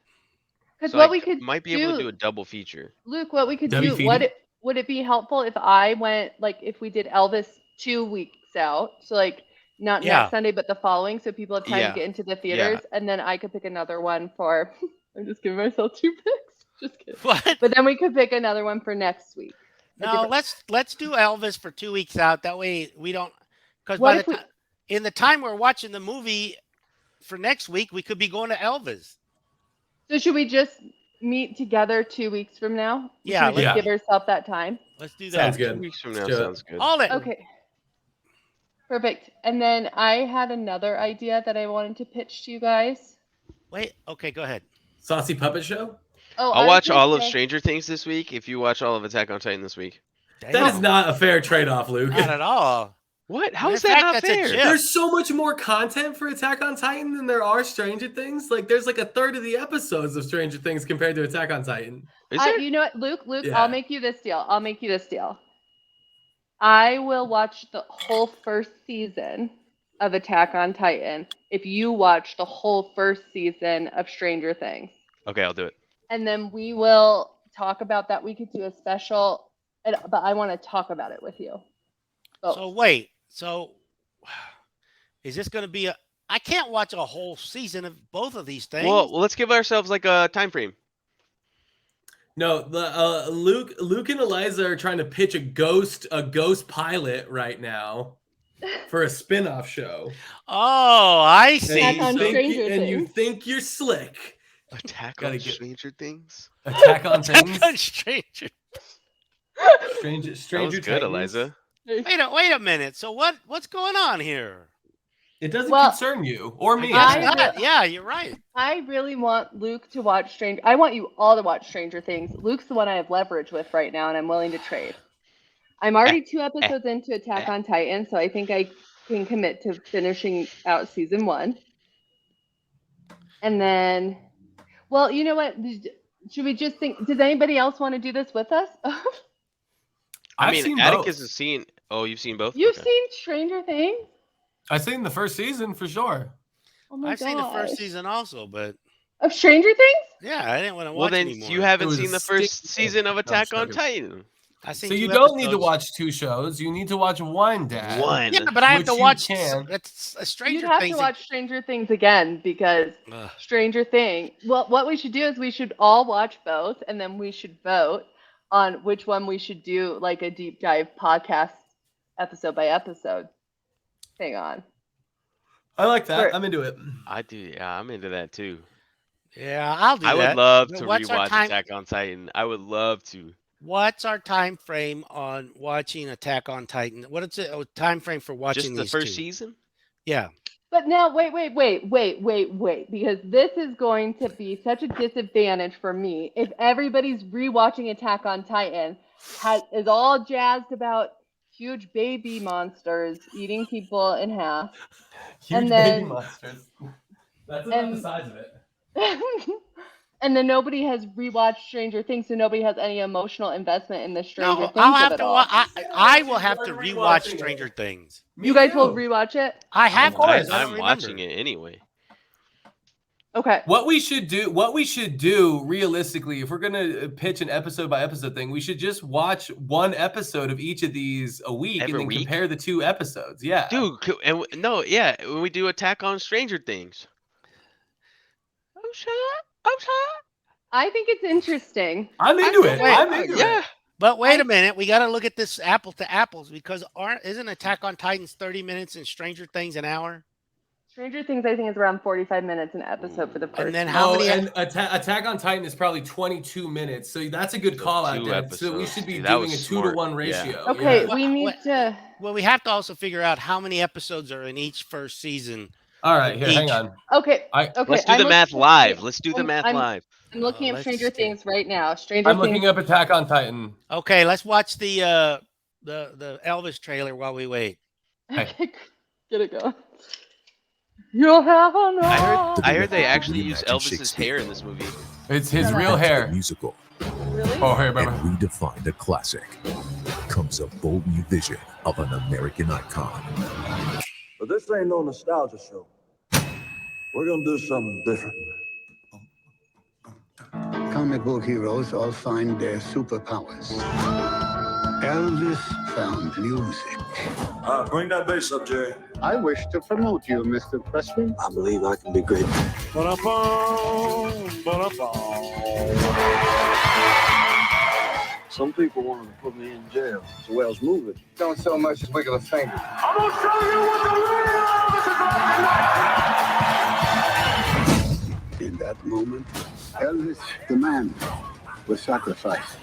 because So what I we could might be able to do a double feature. Luke, what we could Debbie do, Feedy? would it be helpful if I went, like, if we did Elvis 2 weeks out? So, like, not Yeah. next Sunday, but the following, so people have time Yeah. to get into the theaters, and then I could pick another one for, I'm just giving myself 2 picks. Just kidding. What? But then we could pick another one for next week. A No, different- let's do Elvis for 2 weeks out. That way we don't, because What by if the we- time in the time we're watching the movie for next week, we could be going to Elvis. So should we just meet together 2 weeks from now? Yeah, Should we just let's- give ourselves that time? Let's do that. Sounds 2 good. weeks from Let's now do it. sounds good. All in. Okay. Perfect. And then I had another idea that I wanted to pitch to you guys. Wait. Okay, go ahead. Saucy Puppet Show? Oh, I I'll was watch gonna all of say- Stranger Things this week if you watch all of Attack on Titan this week. That is Damn. not a fair trade-off, Luke. Not at all. What? How Matter is of that fact, not that's a fair? joke. There's so much more content for Attack on Titan than there are Stranger Things. Like, there's like a third of the episodes of Stranger Things compared to Attack on Titan. Is there? You know what, Luke, Yeah. I'll make you this deal. I will watch the whole first season of Attack on Titan if you watch the whole first season of Stranger Things. Okay, I'll do it. And then we will talk about that. We could do a special, but I want to talk about it with you. So wait. So is this going to be a? I can't watch a whole season of both of these things. Well, let's give ourselves like a time frame. No, the Luke and Eliza are trying to pitch a ghost pilot right now for a spin-off show. oh, I see. Attack on So- Stranger and you Things. think you're slick. Attack Gotta on get- Stranger Things. Attack on Things. Stranger. Stranger That was good, Titans. Eliza. Wait a minute. So what's going on here? It doesn't Well, concern you or me. Guess I not. will- Yeah, you're right. I really want Luke to watch Stranger. I want you all to watch Stranger Things. Luke's the one I have leverage with right now, and I'm willing to trade. I'm already 2 episodes into Attack on Titan, so I think I can commit to finishing out season 1. And then, well, you know what? Should we just think? Does anybody else want to do this with us? I I've mean, seen Atticus both. has seen. Oh, you've seen both. You've Okay. seen Stranger Things? I've seen the first season for sure. Oh my I've seen the first gosh. season also, but Of Stranger Things? yeah, I didn't want to Well, watch then anymore. you It haven't was seen a the first stick- season of No, I'm Attack on joking. Titan. I seen So you 2 don't need to episodes. watch 2 shows. You need to watch one, Dad. One. Yeah, but I have Which to you watch. can. It's a You'd Stranger have Things. to watch Stranger Things again because Ugh. Stranger Things. Well, what we should do is we should all watch both, and then we should vote on which one we should do, like a deep dive podcast, episode by episode. Hang on. I like that. Sure. I'm into it. I do. Yeah, I'm into that too. Yeah, I'll do I that. would love But to what's our rewatch time- Attack on Titan. I would love to. What's our time frame on watching Attack on Titan? What is it? Time frame for watching Just the these first 2? season. Yeah. But now, wait, because this is going to be such a disadvantage for me if everybody's rewatching Attack on Titan, is all jazzed about huge baby monsters eating people in half. Huge And baby then- monsters. That's about the and- size of it. And then nobody has rewatched Stranger Things, so nobody has any emotional investment in the Stranger No, Things I'll of have it to. all. I will have to We're rewatch rewatching it. Stranger Things. You guys will rewatch it? I have Of course. to. I don't I'm watching remember. it anyway. Okay. What we should do realistically, if we're gonna pitch an episode by episode thing, we should just watch one episode of each of these a week Every and then week? compare the 2 episodes. Yeah. Dude, no, yeah, when we do Attack on Stranger Things. Oh, shut up. Oh, shut up. I think it's interesting. I'm into it. Wait, I'm into Yeah. it. But wait a minute, we got to look at this apple to apples because isn't Attack on Titans 30 minutes and Stranger Things an hour? Stranger Things, I think, is around 45 minutes an episode for the first. And then season. how many? And Attack on Titan is probably 22 minutes, so that's a good So call out 2 there. So we episodes. should be Dude, that doing was a 2 smart. to 1 Yeah. ratio. Okay, Yeah. we need to. Well, we have to also figure out how many episodes are in each first season. All right, here, hang Each. on. Okay. I- Okay. Let's do I'm the math looking- live. Let's do the math I'm- live. I'm looking at let's Stranger see. Things right now. Stranger I'm Things. looking up Attack on Titan. Okay, let's watch the Elvis trailer while we wait. Okay, get it going. You'll have a I heard they Have actually use reimagined Elvis's Shakespeare. hair in this movie. It's his Shut up. real Into the hair. musical Really? Oh, here, and remember. redefined a classic. Comes a bold new vision of an American icon. But this ain't no nostalgia show. We're gonna do something different. Comic book heroes all find their superpowers. Elvis found music. Bring that bass up, Jerry. I wish to promote you, Mr. Presley. I believe I can be great. Some people wanted to put me in jail. It's a Wells movie. Don't so much as wiggle a finger. I'm gonna show you what the real Elvis is like. In that moment, Elvis, the man, was sacrificed.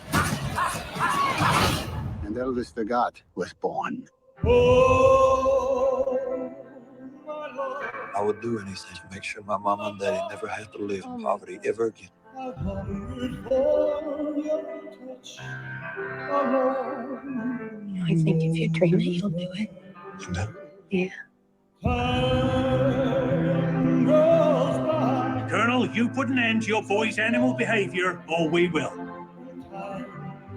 And Elvis, the god, was born. I would do anything to make sure my mama and daddy never had to live in poverty ever again. I think if you dream it, you'll do it. You know? Yeah. Colonel, you put an end to your boy's animal behavior, or we will.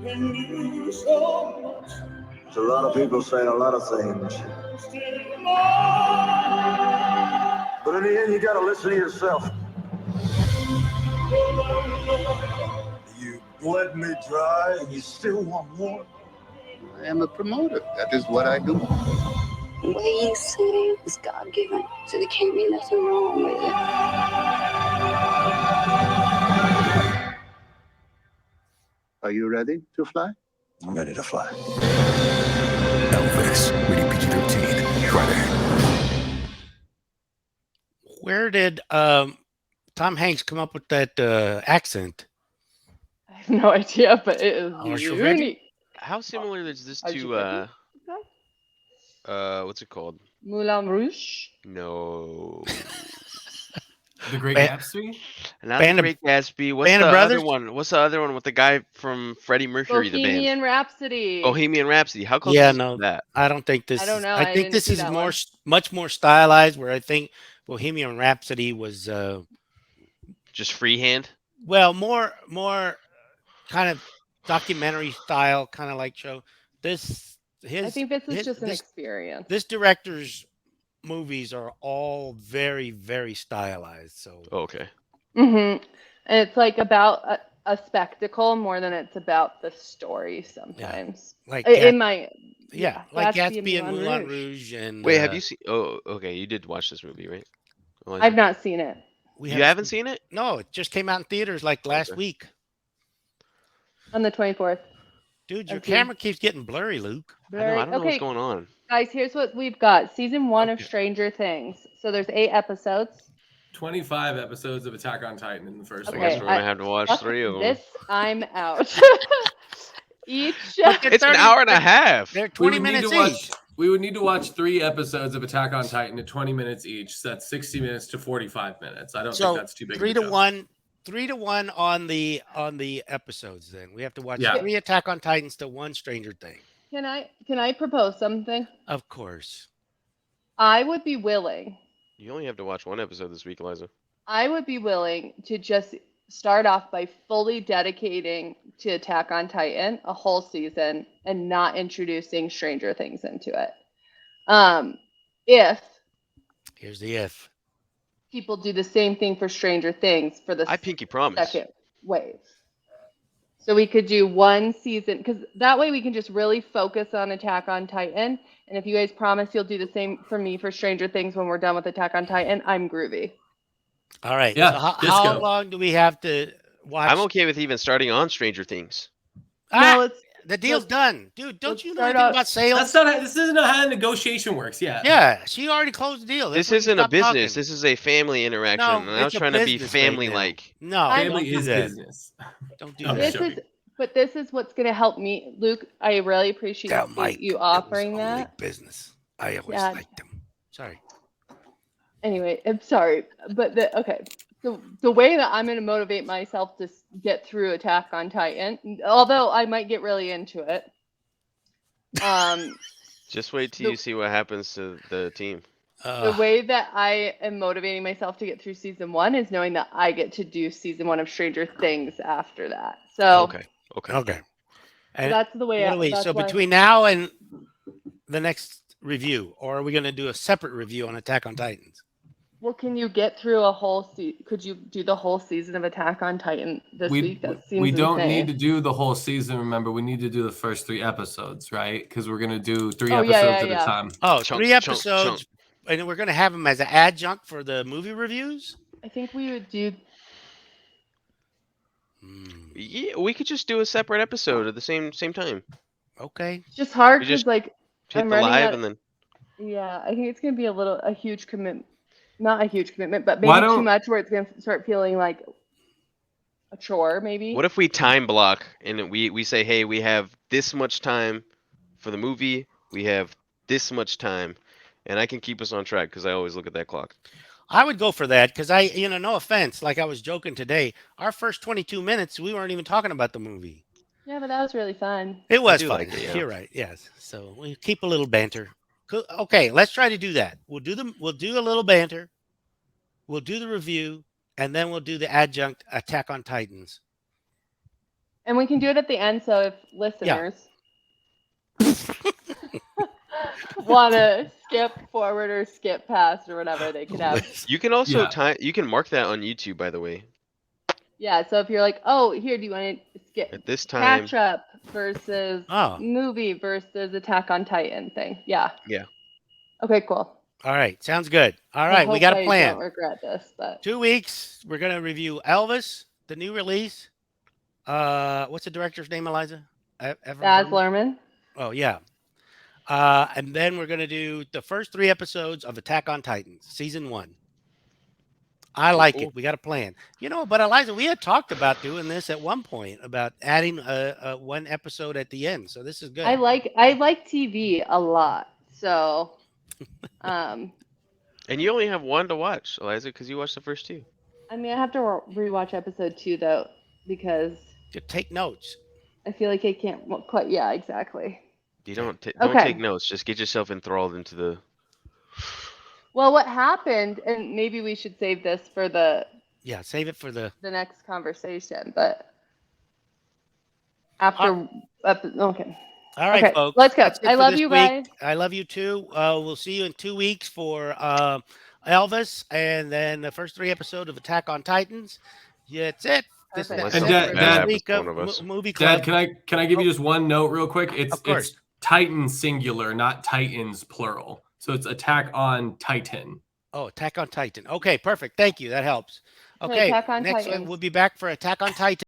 There's a lot of people saying a lot of things. But in the end, you gotta listen to yourself. You bled me dry and you still want more? I am a promoter. That is what I do. The way you say it is God-given, so there can't be nothing wrong with it. Are you ready to fly? I'm ready to fly. Elvis, rated PG-13, Friday. Where did Tom Hanks come up with that accent? I have no idea, but it is Are you ready? unique. How similar is this Are you to ready? what's it called? Moulin Rouge. No. The Great Ba- Not Gatsby. the Band of- Great Gatsby. What's Band the of other Brothers? one? What's the other one with the guy from Freddie Mercury? The band. Bohemian Rhapsody. Bohemian Rhapsody. How close Yeah, is no. that? I don't think this. I don't is- know, I I think didn't this see is that more, one. much more stylized. Where I think Bohemian Rhapsody was, Just freehand? well, more kind of documentary style, kind of like show. This his. I think this is his- just an this, experience. this director's movies are all very, very stylized. So Oh, okay. And it's like about a spectacle more than it's about the story sometimes. like In my like Gatsby Gatsby and Moulin Rouge and Wait, have you seen? Oh, okay. You did watch this movie, right? Eliza? I've not seen it. we You haven't seen it? No, it just came out in theaters like last Okay. week. On the 24th. Dude, your Okay. camera keeps getting blurry, Luke. I don't know Okay, what's going on. guys, here's what we've got. Season 1 of Okay. Stranger Things. So there's 8 episodes. 25 episodes of Attack on Titan in the first I Okay, guess one. we're gonna have to watch Fuck 3 of them. This, I'm out. Each. It's an hour and a half. They're We 20 would need minutes to watch. each. We would need to watch 3 episodes of Attack on Titan at 20 minutes each. So that's 60 minutes to 45 minutes. I don't So think that's too big. 3 of a to jump. 1, 3 to 1 on the episodes. Then we have to watch Yeah. 3 Attack on Titans to 1 Stranger Thing. Can I propose something? Of course. I would be willing. You only have to watch 1 episode this week, Eliza. I would be willing to just start off by fully dedicating to Attack on Titan a whole season and not introducing Stranger Things into it. If Here's the if. people do the same thing for Stranger Things for the I pinky promise. second wave. So we could do 1 season, because that way we can just really focus on Attack on Titan. And if you guys promise you'll do the same for me for Stranger Things when we're done with Attack on Titan, I'm groovy. All right. Yeah, So how disco. long do we have to watch? I'm okay with even starting on Stranger Things. Ah, No, it's the deal's done. Dude, don't let's you know start anything out- about sales? That's not. This isn't how negotiation works. Yeah. Yeah, she already closed the deal. This That's why you isn't a stop business. talking. This is a family interaction. No, and I was it's a trying to be business right family now. like. No, I- don't Family do is that. business. Don't do Okay. that. this is but this is what's going to help me, Luke. I really appreciate That Mike, you it was offering only that. business. I always Yeah. liked them. Sorry. Anyway, I'm sorry, but okay. the way that I'm going to motivate myself to get through Attack on Titan, although I might get really into it. Just wait till The- you see what happens to the team. The way that I am motivating myself to get through season 1 is knowing that I get to do season 1 of Stranger Things after that. So Okay. Okay. And that's the way. what do we, that's so why- between now and the next review, or are we going to do a separate review on Attack on Titans? Well, can you get through a whole could you do the whole season of Attack on Titan this week? That seems we don't insane. need to do the whole season. Remember, we need to do the first 3 episodes, right? Because we're gonna do 3 Oh, yeah, episodes yeah, at a time. Oh, Chunk, 3 chunk, episodes, chunk. and we're going to have them as an adjunct for the movie reviews? I think we would do. Yeah, we could just do a separate episode at the same time. Okay. It's just hard We because just like Hit I'm the running live out- and then yeah, I think it's gonna be a huge commitment. Not a huge commitment, but Why maybe too don't- much where it's gonna start feeling like a chore. Maybe. what if we time block and we say, hey, we have this much time for the movie, we have this much time, and I can keep us on track because I always look at that clock. I would go for that because no offense, like I was joking today, our first 22 minutes, we weren't even talking about the movie. Yeah, but that was really fun. It was do fun. like it, yeah. You're right. Yes. So we keep a little banter. Cool. Okay, let's try to do that. We'll do a little banter. We'll do the review, and then we'll do the adjunct Attack on Titans. And we can do it at the end, so if listeners want to skip forward or skip past or whatever, they could have. You can also Yeah. you can mark that on YouTube, by the way. Yeah, so if you're like, oh, here, do you want to skip At this time, catch up versus Oh. movie versus Attack on Titan thing? Yeah. Yeah. Okay, cool. All right, sounds good. All I right, we hope got I a plan. don't regret this, but 2 weeks, we're gonna review Elvis, the new release. What's the director's name, Eliza? Baz Luhrmann? Luhrmann. Oh yeah. And then we're gonna do the first 3 episodes of Attack on Titans, season 1. I like Cool. it. We got a plan. But Eliza, we had talked about doing this at one point about adding one episode at the end. So this is good. I like TV a lot, so and you only have one to watch, Eliza, because you watched the first 2. I mean, I have to rewatch episode 2 though because to take notes. I feel like I can't quite. Yeah, exactly. You don't Okay. take notes. Just get yourself enthralled into the. Well, what happened, and maybe we should save this for the Yeah, save it for the. next conversation, but after okay. All right, Okay, folks. let's go. That's it I for love this you week. guys. I love you too. We'll see you in 2 weeks for Elvis, and then the first 3 episodes of Attack on Titans. Yeah, that's it. This Perfect. is And it for Dad- this week of one of us. movie club. Dad, can I give you just one note real quick? Of It's course. Titan singular, not Titans plural. So it's Attack on Titan. Oh, Attack on Titan. Okay, perfect. Thank you. That helps. Okay, Okay, Attack on next Titans. we'll be back for Attack on Titan.